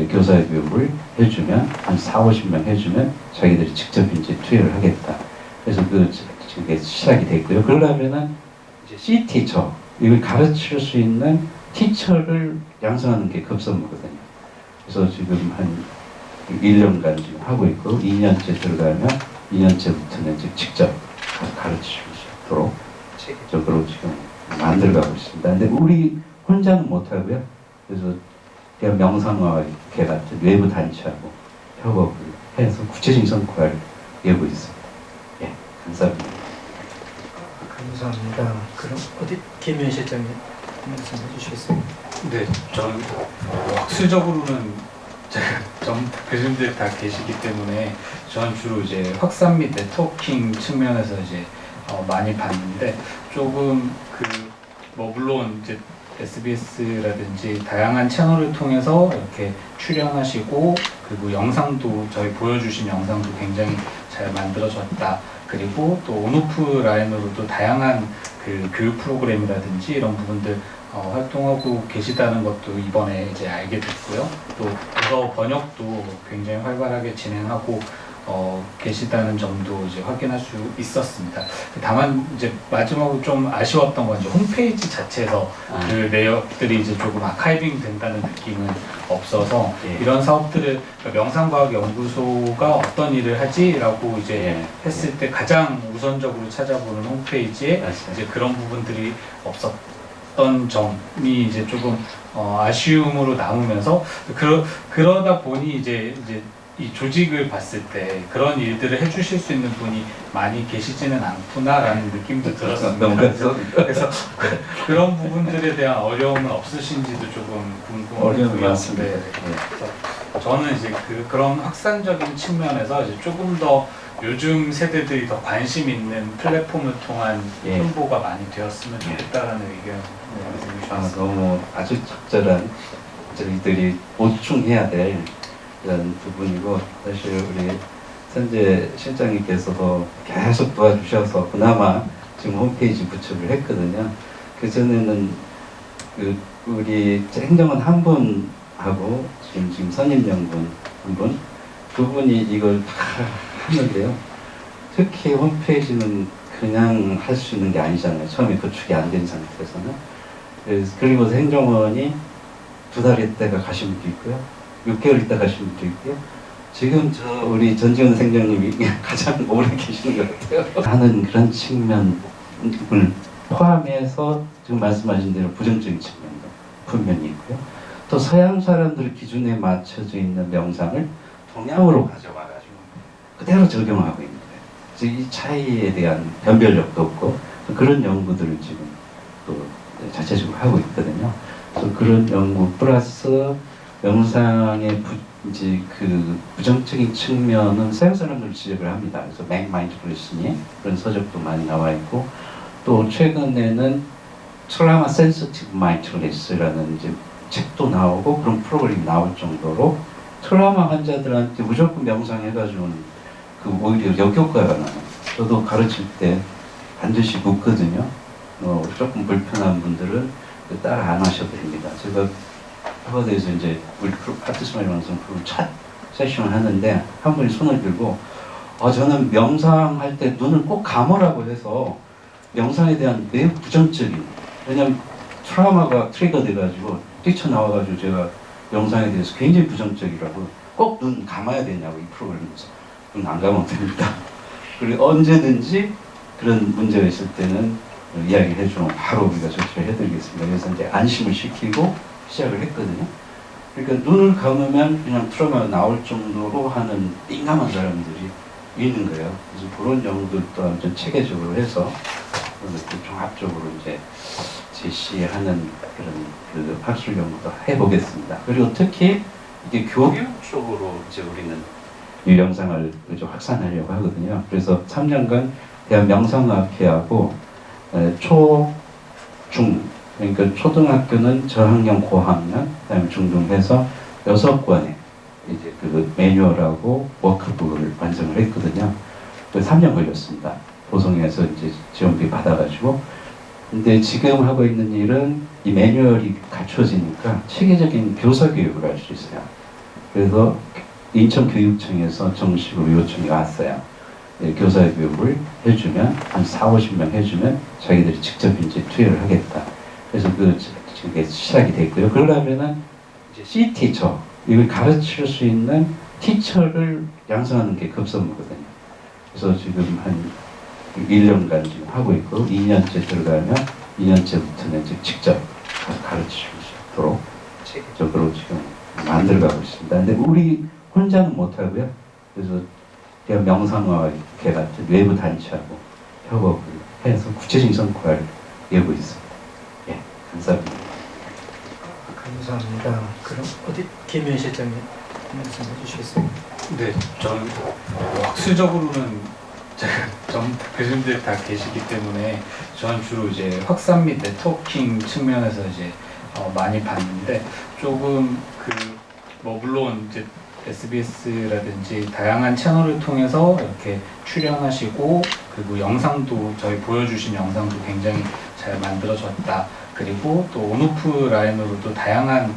교사 교육을 해주면 한 40-50명 해주면 자기들이 직접 이제 투여를 하겠다. 그래서 그게 시작이 됐고요. 그러려면은 이제 C티처, 이걸 가르칠 수 있는 티처를 양성하는 게 급선무거든요. 그래서 지금 한 1년간 지금 하고 있고 2년째 들어가면 2년째부터는 이제 직접 가르칠 수 있도록 체계적으로 지금 만들어가고 있습니다. 근데 우리 혼자는 못하고요. 그래서 대한 명상학회 같은 외부 단체하고 협업을 해서 구체적인 성과를 내고 있습니다. 예, 감사합니다. 감사합니다. 그럼 어디 김현 실장님 말씀해 주시겠어요? 네, 저는 학술적으로는 전 교수님들 다 계시기 때문에 저는 주로 이제 확산 및 네트워킹 측면에서 이제 많이 봤는데 조금 뭐 물론 이제 SBS라든지 다양한 채널을 통해서 이렇게 출연하시고 그리고 영상도 저희 보여주신 영상도 굉장히 잘 만들어졌다. 그리고 또 온오프 라인으로도 다양한 그 교육 프로그램이라든지 이런 부분들 활동하고 계시다는 것도 이번에 이제 알게 됐고요. 또 도서 번역도 굉장히 활발하게 진행하고 계시다는 점도 이제 확인할 수 있었습니다. 다만 이제 마지막으로 좀 아쉬웠던 건 이제 홈페이지 자체에서 그 내역들이 이제 조금 아카이빙 된다는 느낌은 없어서 예. 이런 사업들을 그러니까 명상과학연구소가 어떤 일을 하지라고 이제 예. 했을 때 가장 우선적으로 찾아보는 홈페이지에 맞습니다. 이제 그런 부분들이 없었던 점이 이제 조금 아쉬움으로 남으면서 그러다 보니 이제 이 조직을 봤을 때 그런 일들을 해주실 수 있는 분이 많이 계시지는 않구나라는 느낌도 들었습니다. 그래서 그런 부분들에 대한 어려움은 없으신지도 조금 궁금해요. 어려움이 많습니다. 네. 그래서 저는 이제 그런 확산적인 측면에서 이제 조금 더 요즘 세대들이 더 관심 있는 플랫폼을 통한 예. 홍보가 많이 되었으면 좋겠다라는 의견을 드리고 싶습니다. 너무 아주 적절한 저희들이 보충해야 될 그런 부분이고 사실 우리 선재 실장님께서도 계속 도와주셔서 그나마 지금 홈페이지 구축을 했거든요. 그 전에는 우리 행정원 한 분하고 지금 선임연구원 한 분, 두 분이 이걸 다 하는데요. 특히 홈페이지는 그냥 할 수 있는 게 아니잖아요. 처음에 구축이 안 된 상태에서는. 그리고 행정원이 2달 있다가 가신 분도 있고요. 6개월 있다 가신 분도 있고요. 지금 우리 전지현 생장님이 가장 오래 계시는 것 같아요. 하는 그런 측면을 포함해서 지금 말씀하신 대로 부정적인 측면도 분명히 있고요. 또 서양 사람들 기준에 맞춰져 있는 명상을 동양으로 가져와가지고 그대로 적용하고 있는 거예요. 그래서 이 차이에 대한 변별력도 없고 그런 연구들을 지금 또 자체적으로 하고 있거든요. 그래서 그런 연구 플러스 명상의 이제 그 부정적인 측면은 서양 사람들 지적을 합니다. 그래서 맥 마인드풀니스니 그런 서적도 많이 나와 있고 또 최근에는 트라우마 센시티브 마인드풀니스라는 이제 책도 나오고 그런 프로그램이 나올 정도로 트라우마 환자들한테 무조건 명상해가지고는 오히려 역효과가 나요. 저도 가르칠 때 반드시 묻거든요. 조금 불편한 분들은 따라 안 하셔도 됩니다. 제가 하버드에서 이제 우리 아트스마일 방송 프로그램 첫 세션을 하는데 한 분이 손을 들고 저는 명상할 때 눈을 꼭 감으라고 해서 명상에 대한 매우 부정적인 왜냐면 트라우마가 트리거 돼가지고 뛰쳐나와가지고 제가 명상에 대해서 굉장히 부정적이라고 꼭 눈 감아야 되냐고 이 프로그램에서 눈 안 감으면 됩니다. 그리고 언제든지 그런 문제가 있을 때는 이야기를 해주면 바로 우리가 조치를 해드리겠습니다. 그래서 이제 안심을 시키고 시작을 했거든요. 그러니까 눈을 감으면 그냥 트라우마가 나올 정도로 하는 민감한 사람들이 있는 거예요. 그래서 그런 연구들도 아주 체계적으로 해서 종합적으로 이제 제시하는 그런 그 학술 연구도 해보겠습니다. 그리고 특히 이게 교육 쪽으로 이제 우리는 이 영상을 이제 확산하려고 하거든요. 그래서 3년간 대한 명상학회하고 초, 중 그러니까 초등학교는 저학년, 고학년, 그다음에 중등해서 6권의 이제 그 매뉴얼하고 워크북을 완성을 했거든요. 그 3년 걸렸습니다. 도성에서 이제 지원비 받아가지고. 근데 지금 하고 있는 일은 이 매뉴얼이 갖춰지니까 체계적인 교사 교육을 할 수 있어요. 그래서 인천교육청에서 정식으로 요청이 왔어요. 교사 교육을 해주면 한 40-50명 해주면 자기들이 직접 이제 투여를 하겠다. 그래서 지금 시작이 됐고요. 그러려면은 이제 C티처, 이걸 가르칠 수 있는 티처를 양성하는 게 급선무거든요. 그래서 지금 한 1년간 지금 하고 있고, 2년째 들어가면 2년째부터는 이제 직접 가르칠 수 있도록 체계적으로 지금 만들어가고 있습니다. 근데 우리 혼자는 못하고요. 그래서 대한 명상학회 같은 외부 단체하고 협업을 해서 구체적인 성과를 내고 있습니다. 예, 감사합니다. 감사합니다. 그럼 어디 김현 실장님? 말씀 해주시겠어요? 네, 저는 학술적으로는 제가 전 교수님들 다 계시기 때문에 저는 주로 이제 확산 및 네트워킹 측면에서 이제 많이 봤는데 조금 뭐 물론 이제 SBS라든지 다양한 채널을 통해서 이렇게 출연하시고 그리고 영상도 저희 보여주신 영상도 굉장히 잘 만들어졌다. 그리고 또 온오프 라인으로도 다양한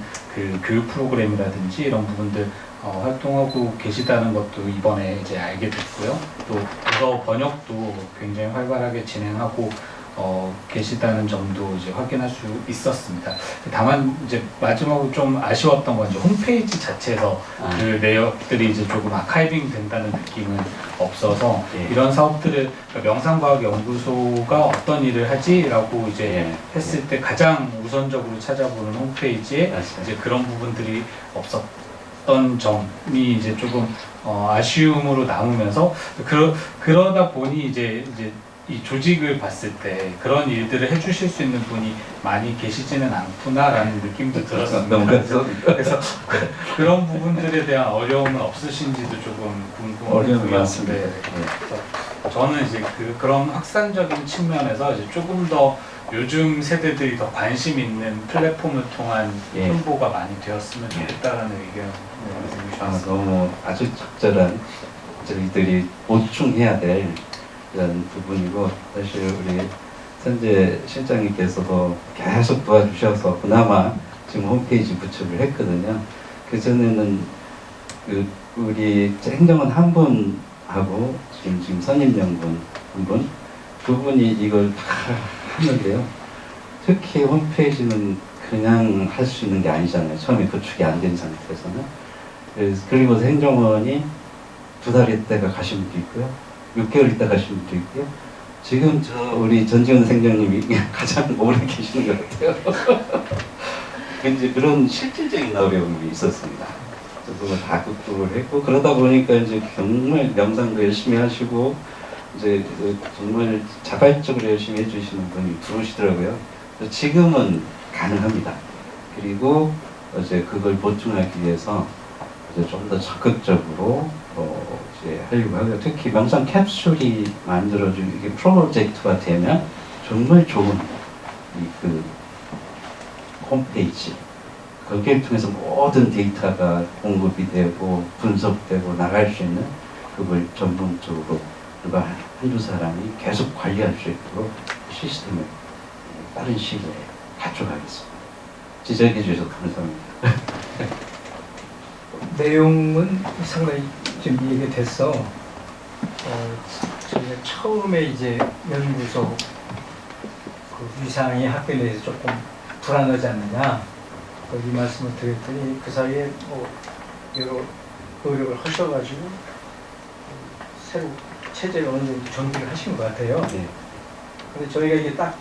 교육 프로그램이라든지 이런 부분들 활동하고 계시다는 것도 이번에 이제 알게 됐고요. 또 도서 번역도 굉장히 활발하게 진행하고 계시다는 점도 이제 확인할 수 있었습니다. 다만 이제 마지막으로 좀 아쉬웠던 건 이제 홈페이지 자체에서 그 내역들이 이제 조금 아카이빙 된다는 느낌은 없어서 이런 사업들을 그러니까 명상과학연구소가 어떤 일을 하지라고 이제 했을 때 가장 우선적으로 찾아보는 홈페이지에 이제 그런 부분들이 없었던 점이 이제 조금 아쉬움으로 남으면서 그러다 보니 이제 이 조직을 봤을 때 그런 일들을 해주실 수 있는 분이 많이 계시지는 않구나라는 느낌도 들었습니다. 그래서 그런 부분들에 대한 어려움은 없으신지도 조금 어려움이 궁금해요. 많습니다. 네. 저는 이제 그런 확산적인 측면에서 이제 조금 더 요즘 세대들이 더 관심 있는 플랫폼을 통한 홍보가 많이 되었으면 좋겠다라는 의견을 드리고 싶습니다. 너무 아주 적절한 저희들이 보충해야 될 이런 부분이고, 사실 우리 선재 실장님께서도 계속 도와주셔서 그나마 지금 홈페이지 구축을 했거든요. 그 전에는 우리 행정원 한 분하고 지금 선임연구원 한 분, 두 분이 이걸 다 하는데요. 특히 홈페이지는 그냥 할 수 있는 게 아니잖아요. 처음에 구축이 안 된 상태에서는. 그리고 행정원이 2달 있다가 가신 분도 있고요. 6개월 있다 가신 분도 있고요. 지금 우리 전지훈 생장님이 가장 오래 계시는 것 같아요. 이제 그런 실질적인 어려움이 있었습니다. 그걸 다 극복을 했고, 그러다 보니까 이제 정말 명상도 열심히 하시고, 이제 정말 자발적으로 열심히 해주시는 분이 들어오시더라고요. 지금은 가능합니다. 그리고 이제 그걸 보충하기 위해서 이제 좀 더 적극적으로 이제 하려고 하고요. 특히 명상 캡슐이 만들어진 이게 프로젝트가 되면 정말 좋은 홈페이지, 거기를 통해서 모든 데이터가 공급이 되고 분석되고 나갈 수 있는, 그걸 전문적으로 누가 한두 사람이 계속 관리할 수 있도록 시스템을 빠른 시기에 갖춰가겠습니다. 지적해 주셔서 감사합니다. 내용은 상당히 좀 이해가 됐어. 저희가 처음에 이제 연구소 그 위상이 학교 내에서 조금 불안하지 않느냐, 이 말씀을 드렸더니 그 사이에 여러 노력을 하셔가지고 새로 체제를 어느 정도 정비를 하신 것 같아요. 근데 저희가 이게 딱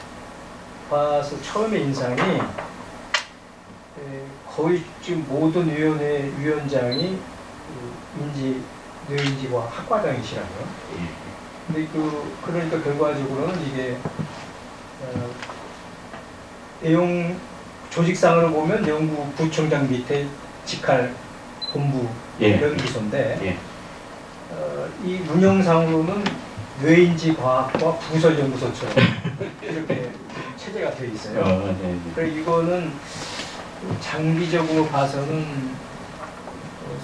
봐서 처음에 인상이 거의 지금 모든 위원회 위원장이 뇌인지과 학과장이시라고요. 근데 그러니까 결과적으로는 이게 내용 조직상으로 보면 연구부총장 밑에 직할 본부 연구소인데 이 운영상으로는 뇌인지과학과 부설연구소처럼 이렇게 체제가 되어 있어요. 그래서 이거는 장기적으로 봐서는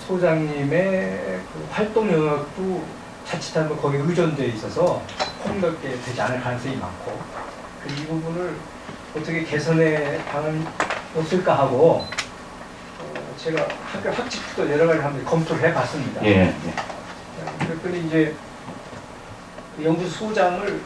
소장님의 그 활동 영역도 자칫하면 거기에 의존되어 있어서 폭넓게 되지 않을 가능성이 많고, 이 부분을 어떻게 개선의 방안이 없을까 하고 제가 학교 학칙도 여러 가지 한번 검토를 해봤습니다. 그랬더니 이제 연구소 소장을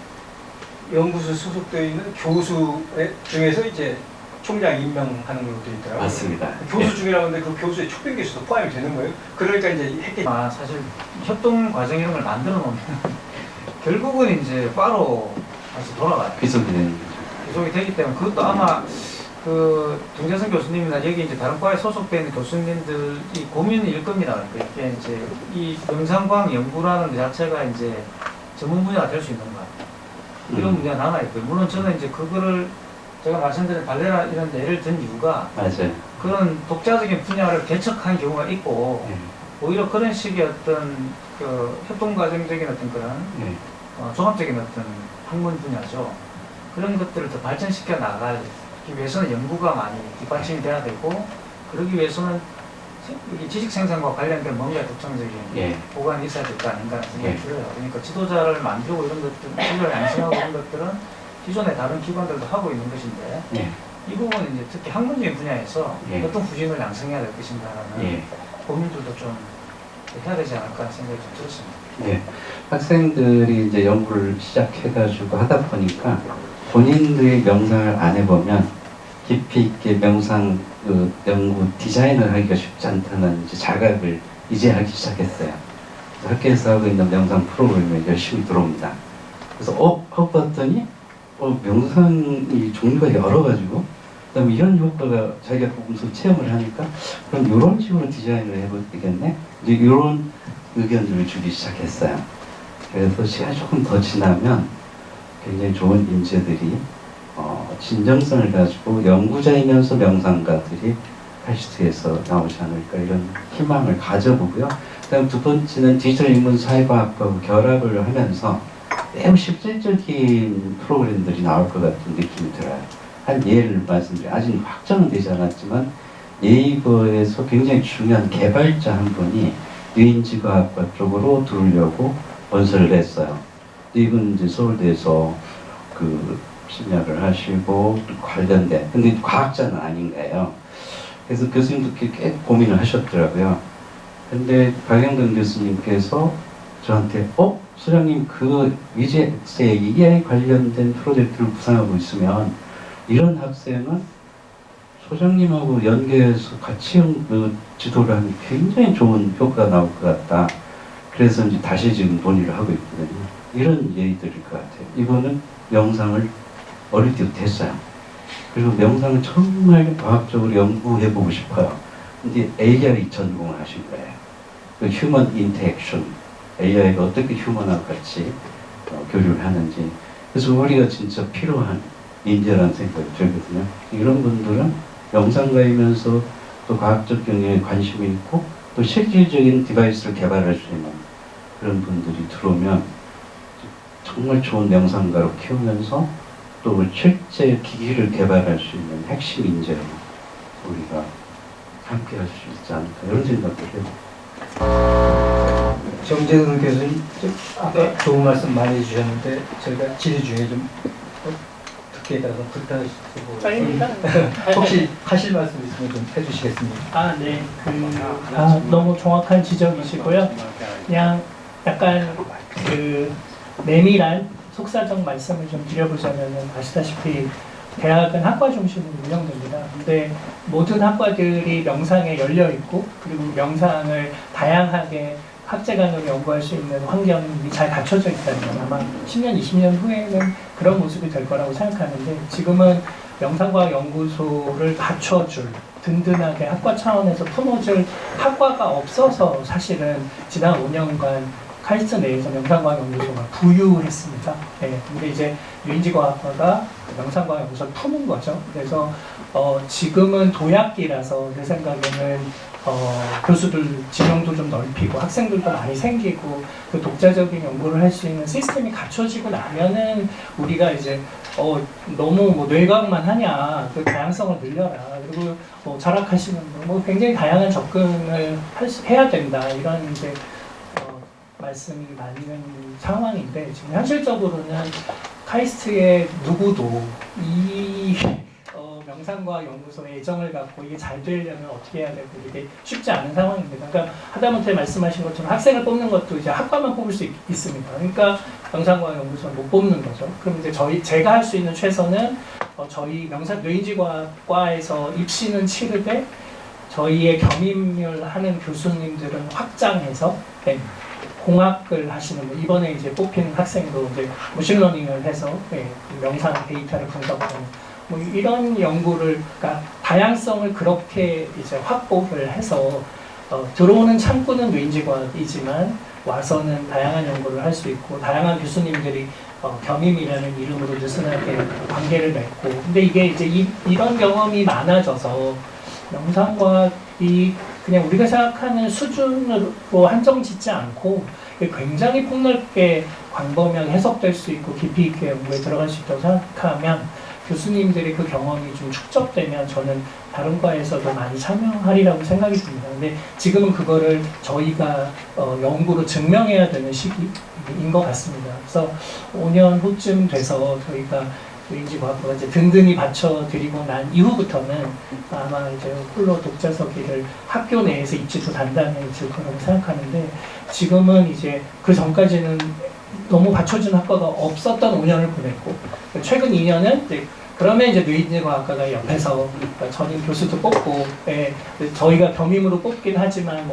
연구소 소속되어 있는 교수 중에서 이제 총장 임명하는 걸로 되어 있더라고요. 맞습니다. 교수 중이라고 하는데 그 교수의 축배 교수도 포함이 되는 거예요. 그러니까 이제 했겠지. 사실 협동 과정 이런 걸 만들어 놓으면 결국은 이제 바로 다시 돌아가요. 귀속이 되기 때문에 그것도 아마 그 정재선 교수님이나 여기 이제 다른 과에 소속되어 있는 교수님들이 고민일 겁니다. 그러니까 이게 이제 이 명상과학 연구라는 것 자체가 이제 전문 분야가 될 수 있는 거 이런 문제가 남아있고요. 물론 저는 이제 그거를 제가 말씀드린 발레라 이런 예를 든 이유가 그런 독자적인 분야를 개척한 경우가 있고 오히려 그런 식의 어떤 그 협동 과정적인 어떤 그런 네. 종합적인 어떤 학문 분야죠. 그런 것들을 더 발전시켜 나가기 위해서는 연구가 많이 뒷받침이 돼야 되고, 그러기 위해서는 이 지식 생산과 관련된 뭔가 독창적인 예. 보관이 있어야 될 거 아닌가 하는 생각이 예. 들어요. 그러니까 지도자를 만들고 이런 것들, 지도자를 양성하고 이런 것들은 기존의 다른 기관들도 하고 있는 것인데, 예. 이 부분은 이제 특히 학문적인 분야에서 예. 어떤 후진을 양성해야 될 것인가라는 예. 고민들도 좀 해야 되지 않을까 하는 생각이 좀 들었습니다. 네. 학생들이 이제 연구를 시작해가지고 하다 보니까 본인들이 명상을 안 해보면 깊이 있게 명상 그 연구 디자인을 하기가 쉽지 않다는 이제 자각을 이제 하기 시작했어요. 그래서 학교에서 하고 있는 명상 프로그램에 열심히 들어옵니다. 그래서 하고 봤더니 명상이 종류가 여러 가지고 그다음에 이런 효과가 자기가 보면서 체험을 하니까 그럼 이런 식으로 디자인을 해봐야 되겠네. 이제 이런 의견들을 주기 시작했어요. 그래서 시간이 조금 더 지나면 굉장히 좋은 인재들이 진정성을 가지고 연구자이면서 명상가들이 카이스트에서 나오지 않을까 이런 희망을 가져보고요. 그다음 두 번째는 디지털 인문 사회과학하고 결합을 하면서 매우 실질적인 프로그램들이 나올 것 같은 느낌이 들어요. 한 예를 말씀드리면 아직 확정은 되지 않았지만 네이버에서 굉장히 중요한 개발자 한 분이 뇌인지과학과 쪽으로 들으려고 원서를 냈어요. 이분 이제 서울대에서 그 심리학을 하시고 관련된 근데 과학자는 아닌 거예요. 그래서 교수님도 꽤 고민을 하셨더라고요. 근데 박영근 교수님께서 저한테 소장님 그 위젯의 AI 관련된 프로젝트를 구상하고 있으면 이런 학생은 소장님하고 연계해서 같이 지도를 하면 굉장히 좋은 효과가 나올 것 같다. 그래서 이제 다시 지금 논의를 하고 있거든요. 이런 예의들일 것 같아요. 이거는 명상을 어릴 때부터 했어요. 그리고 명상을 정말 과학적으로 연구해보고 싶어요. 근데 AI 전공을 하신 거예요. 그 휴먼 인터액션, AI가 어떻게 휴먼하고 같이 교류를 하는지. 그래서 우리가 진짜 필요한 인재라는 생각이 들거든요. 이런 분들은 명상가이면서 또 과학적 경영에 관심이 있고 또 실질적인 디바이스를 개발할 수 있는 그런 분들이 들어오면 정말 좋은 명상가로 키우면서 또 실제 기기를 개발할 수 있는 핵심 인재로 우리가 함께 할 수 있지 않을까 이런 생각을 해요. 정재근 교수님 아까 좋은 말씀 많이 해주셨는데 저희가 질의 중에 좀 듣기에 따라서 불편하시고 저희가 혹시 하실 말씀 있으면 좀 해주시겠습니까? 네. 너무 정확한 지적이시고요. 그냥 약간 그 내밀한 속사정 말씀을 좀 드려보자면 아시다시피 대학은 학과 중심으로 운영됩니다. 근데 모든 학과들이 명상에 열려 있고 그리고 명상을 다양하게 학제간으로 연구할 수 있는 환경이 잘 갖춰져 있다면 아마 10년, 20년 후에는 그런 모습이 될 거라고 생각하는데 지금은 명상과학연구소를 갖춰줄 든든하게 학과 차원에서 품어줄 학과가 없어서 사실은 지난 5년간 카이스트 내에서 명상과학연구소가 부유했습니다. 네, 근데 이제 뇌인지과학과가 명상과학연구소를 푸는 거죠. 그래서 지금은 도약기라서 제 생각에는 교수들 지명도 좀 넓히고 학생들도 많이 생기고 그 독자적인 연구를 할 수 있는 시스템이 갖춰지고 나면은 우리가 이제 너무 뭐 뇌과학만 하냐 그 다양성을 늘려라 그리고 절약하시는 분 굉장히 다양한 접근을 해야 된다 이런 이제 말씀이 많은 상황인데 지금 현실적으로는 카이스트의 누구도 이 명상과학 연구소에 애정을 갖고 이게 잘 되려면 어떻게 해야 되고 이게 쉽지 않은 상황입니다. 그러니까 하다못해 말씀하신 것처럼 학생을 뽑는 것도 이제 학과만 뽑을 수 있습니다. 그러니까 명상과학 연구소는 못 뽑는 거죠. 그럼 이제 제가 할 수 있는 최선은 저희 뇌인지과학과에서 입시는 치르되 저희의 겸임을 하는 교수님들은 확장해서 공학을 하시는 분, 이번에 이제 뽑히는 학생도 이제 머신러닝을 해서 명상 데이터를 분석하는 뭐 이런 연구를, 그러니까 다양성을 그렇게 이제 확보를 해서 들어오는 창구는 뇌인지과학이지만 와서는 다양한 연구를 할 수 있고 다양한 교수님들이 겸임이라는 이름으로 느슨하게 관계를 맺고 근데 이게 이제 이런 경험이 많아져서 명상과학이 그냥 우리가 생각하는 수준으로 한정 짓지 않고 굉장히 폭넓게 광범위하게 해석될 수 있고 깊이 있게 연구에 들어갈 수 있다고 생각하면 교수님들의 그 경험이 좀 축적되면 저는 다른 과에서도 많이 참여하리라고 생각이 듭니다. 근데 지금은 그거를 저희가 연구로 증명해야 되는 시기인 것 같습니다. 그래서 5년 후쯤 돼서 저희가 뇌인지과학부가 이제 든든히 받쳐드리고 난 이후부터는 아마 이제 홀로 독자서기를 학교 내에서 입지도 단단해질 거라고 생각하는데 지금은 이제 그 전까지는 너무 받쳐준 학과가 없었던 5년을 보냈고 최근 2년은 이제 그러면 이제 뇌인지과학과가 옆에서 전임 교수도 뽑고 저희가 겸임으로 뽑긴 하지만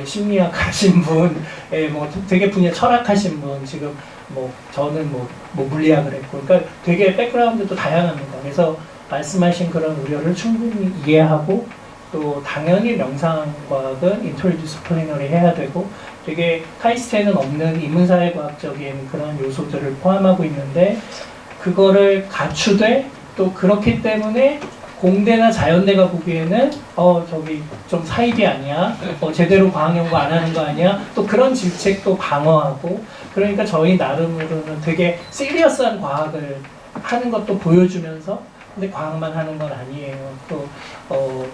심리학 하신 분, 되게 분야 철학하신 분, 지금 저는 물리학을 했고, 그러니까 되게 백그라운드도 다양합니다. 그래서 말씀하신 그런 우려를 충분히 이해하고 또 당연히 명상과학은 인터디스플리너리 해야 되고 되게 카이스트에는 없는 인문사회과학적인 그런 요소들을 포함하고 있는데 그거를 갖추되 또 그렇기 때문에 공대나 자연대가 보기에는 저기 좀 사이비 아니야? 제대로 과학 연구 안 하는 거 아니야? 또 그런 질책도 방어하고 그러니까 저희 나름으로는 되게 시리어스한 과학을 하는 것도 보여주면서 근데 과학만 하는 건 아니에요. 또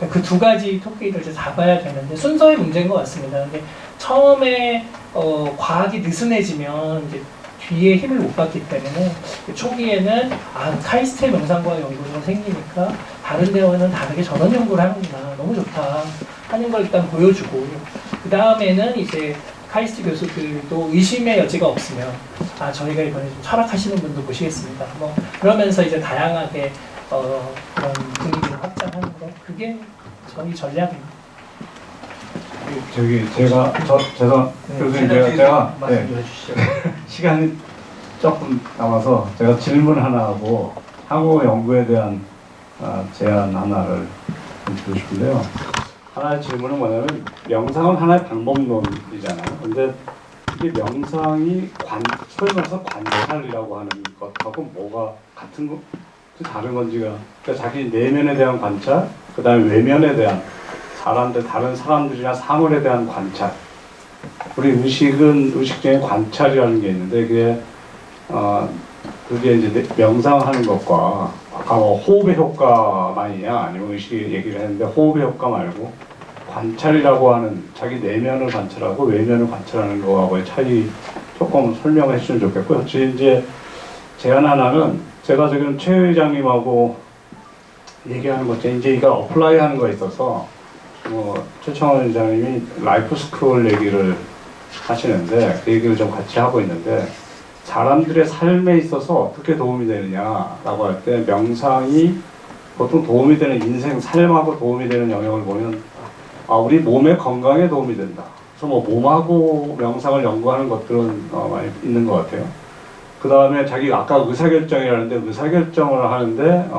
그 두 가지 토끼를 이제 잡아야 되는데 순서의 문제인 것 같습니다. 근데 처음에 과학이 느슨해지면 이제 뒤에 힘을 못 받기 때문에 초기에는 카이스트의 명상과학 연구소가 생기니까 다른 데와는 다르게 저런 연구를 하는구나 너무 좋다 하는 걸 일단 보여주고 그 다음에는 이제 카이스트 교수들도 의심의 여지가 없으면 저희가 이번에 좀 철학하시는 분도 모시겠습니다. 그러면서 이제 다양하게 그런 분위기를 확장하는 거 그게 저희 전략입니다. 제가 교수님 제가 말씀 좀 해주시죠. 시간이 조금 남아서 제가 질문 하나 하고 향후 연구에 대한 제안 하나를 드리고 싶은데요. 하나의 질문은 뭐냐면 명상은 하나의 방법론이잖아요. 근데 이게 명상이 소위 말해서 관찰이라고 하는 것하고 뭐가 같은 거 다른 건지가 그러니까 자기 내면에 대한 관찰, 그 다음에 외면에 대한 다른 사람들이나 사물에 대한 관찰. 우리 의식 중에 관찰이라는 게 있는데 그게 이제 명상하는 것과 아까 호흡의 효과만이냐 아니면 의식 얘기를 했는데 호흡의 효과 말고 관찰이라고 하는 자기 내면을 관찰하고 외면을 관찰하는 거하고의 차이 조금 설명해 주시면 좋겠고요. 이제 제안 하나는 제가 지금 최 회장님하고 얘기하는 것 중에 이제 이거 어플라이 하는 거에 있어서 최청원 회장님이 라이프 스쿨 얘기를 하시는데 그 얘기를 좀 같이 하고 있는데 사람들의 삶에 있어서 어떻게 도움이 되느냐라고 할 때 명상이 보통 도움이 되는 인생 삶하고 도움이 되는 영역을 보면 우리 몸의 건강에 도움이 된다. 그래서 몸하고 명상을 연구하는 것들은 많이 있는 것 같아요. 그 다음에 자기가 아까 의사결정이라는데 의사결정을 하는데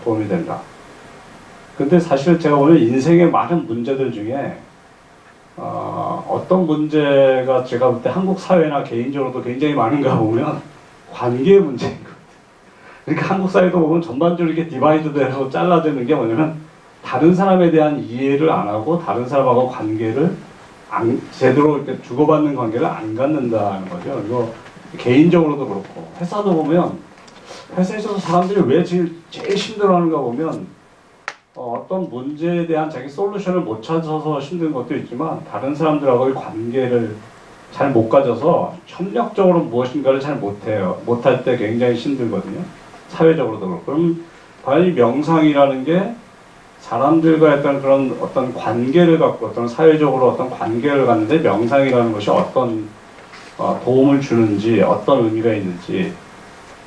도움이 된다. 근데 사실 제가 오늘 인생의 많은 문제들 중에 어떤 문제가 제가 볼 때 한국 사회나 개인적으로도 굉장히 많은가 보면 관계의 문제인 것 같아요. 그러니까 한국 사회도 보면 전반적으로 이렇게 디바이드 돼서 잘라지는 게 뭐냐면 다른 사람에 대한 이해를 안 하고 다른 사람하고 관계를 제대로 이렇게 주고받는 관계를 안 갖는다는 거죠. 그리고 개인적으로도 그렇고 회사도 보면 회사에서 사람들이 왜 제일 힘들어하는가 보면 어떤 문제에 대한 자기 솔루션을 못 찾아서 힘든 것도 있지만 다른 사람들하고의 관계를 잘 못 가져서 협력적으로 무엇인가를 잘 못해요. 못할 때 굉장히 힘들거든요. 사회적으로도 그렇고. 그럼 과연 이 명상이라는 게 사람들과 그런 어떤 관계를 갖고 어떤 사회적으로 어떤 관계를 갖는데 명상이라는 것이 어떤 도움을 주는지 어떤 의미가 있는지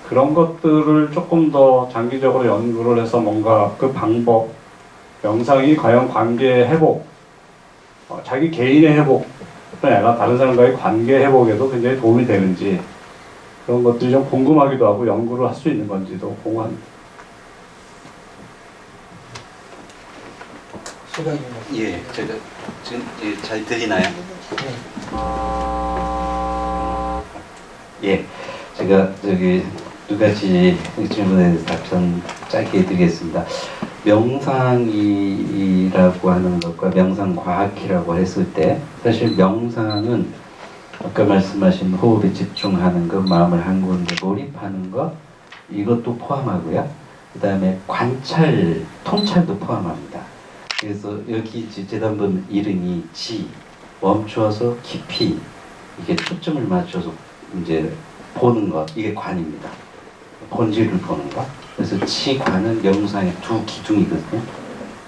그런 것들을 조금 더 장기적으로 연구를 해서 뭔가 그 방법 명상이 과연 관계 회복 자기 개인의 회복뿐 아니라 다른 사람과의 관계 회복에도 굉장히 도움이 되는지 그런 것들이 좀 궁금하기도 하고 연구를 할 수 있는 건지도 궁금합니다. 예, 제가 지금 잘 들리나요? 예, 제가 두 가지 질문에 대해서 답변 짧게 드리겠습니다. 명상이라고 하는 것과 명상과학이라고 했을 때 사실 명상은 아까 말씀하신 호흡에 집중하는 것, 마음을 한 군데 몰입하는 것 이것도 포함하고요. 그 다음에 관찰, 통찰도 포함합니다. 그래서 여기 재단법 이름이 지, 멈추어서 깊이 이게 초점을 맞춰서 이제 보는 것, 이게 관입니다. 본질을 보는 것. 그래서 지관은 명상의 두 기둥이거든요.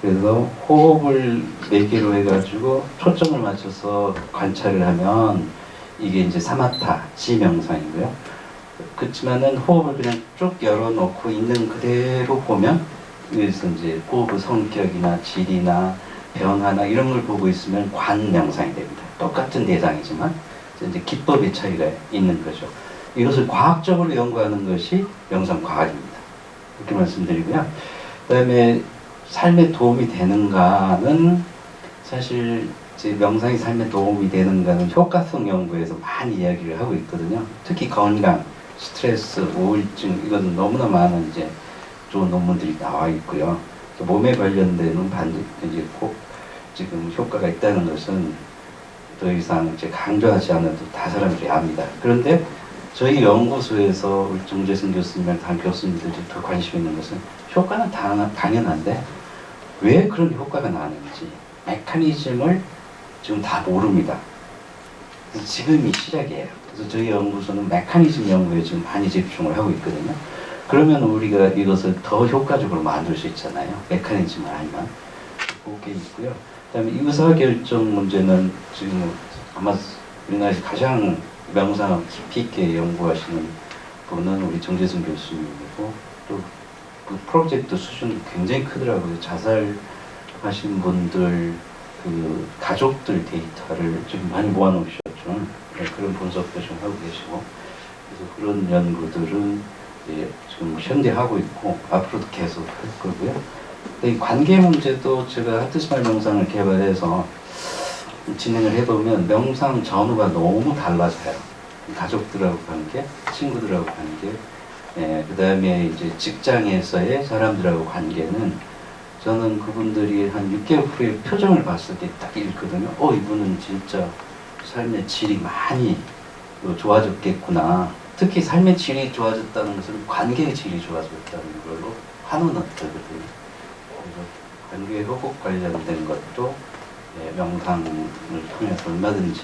그래서 호흡을 매개로 해가지고 초점을 맞춰서 관찰을 하면 이게 이제 사마타, 지명상이고요. 그렇지만은 호흡을 그냥 쭉 열어놓고 있는 그대로 보면 여기서 이제 호흡의 성격이나 질이나 변화나 이런 걸 보고 있으면 관명상이 됩니다. 똑같은 대상이지만 이제 기법의 차이가 있는 거죠. 이것을 과학적으로 연구하는 것이 명상과학입니다. 이렇게 말씀드리고요. 그 다음에 삶에 도움이 되는가는 사실 이제 명상이 삶에 도움이 되는가는 효과성 연구에서 많이 이야기를 하고 있거든요. 특히 건강, 스트레스, 우울증 이건 너무나 많은 이제 좋은 논문들이 나와 있고요. 몸에 관련되는 이제 꼭 지금 효과가 있다는 것은 더 이상 이제 강조하지 않아도 다 사람들이 압니다. 그런데 저희 연구소에서 우리 정재승 교수님이랑 다른 교수님들이 더 관심 있는 것은 효과는 당연한데 왜 그런 효과가 나는지 메커니즘을 지금 다 모릅니다. 그래서 지금이 시작이에요. 그래서 저희 연구소는 메커니즘 연구에 지금 많이 집중을 하고 있거든요. 그러면 우리가 이것을 더 효과적으로 만들 수 있잖아요. 메커니즘을 알면. 그게 있고요. 그다음에 의사결정 문제는 지금 아마 우리나라에서 가장 명상 깊이 있게 연구하시는 분은 우리 정재승 교수님이고 또 그 프로젝트 수준도 굉장히 크더라고요. 자살하신 분들 그 가족들 데이터를 좀 많이 모아놓으셨죠. 네, 그런 분석도 좀 하고 계시고 그래서 그런 연구들은 지금 현재 하고 있고 앞으로도 계속 할 거고요. 이 관계 문제도 제가 하트스마일 명상을 개발해서 진행을 해보면 명상 전후가 너무 달라져요. 가족들하고 관계, 친구들하고 관계, 그 다음에 이제 직장에서의 사람들하고 관계는 저는 그분들이 한 6개월 후에 표정을 봤을 때 딱 읽거든요. 이분은 진짜 삶의 질이 많이 좋아졌겠구나. 특히 삶의 질이 좋아졌다는 것은 관계의 질이 좋아졌다는 걸로 한우는 되거든요. 그래서 관계 회복 관련된 것도 명상을 통해서 얼마든지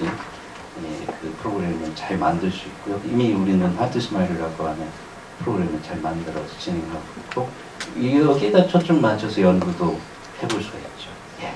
그 프로그램을 잘 만들 수 있고요. 이미 우리는 하트스마일이라고 하는 프로그램을 잘 만들어서 진행하고 있고 여기에다 초점 맞춰서 연구도 해볼 수가 있죠. 예.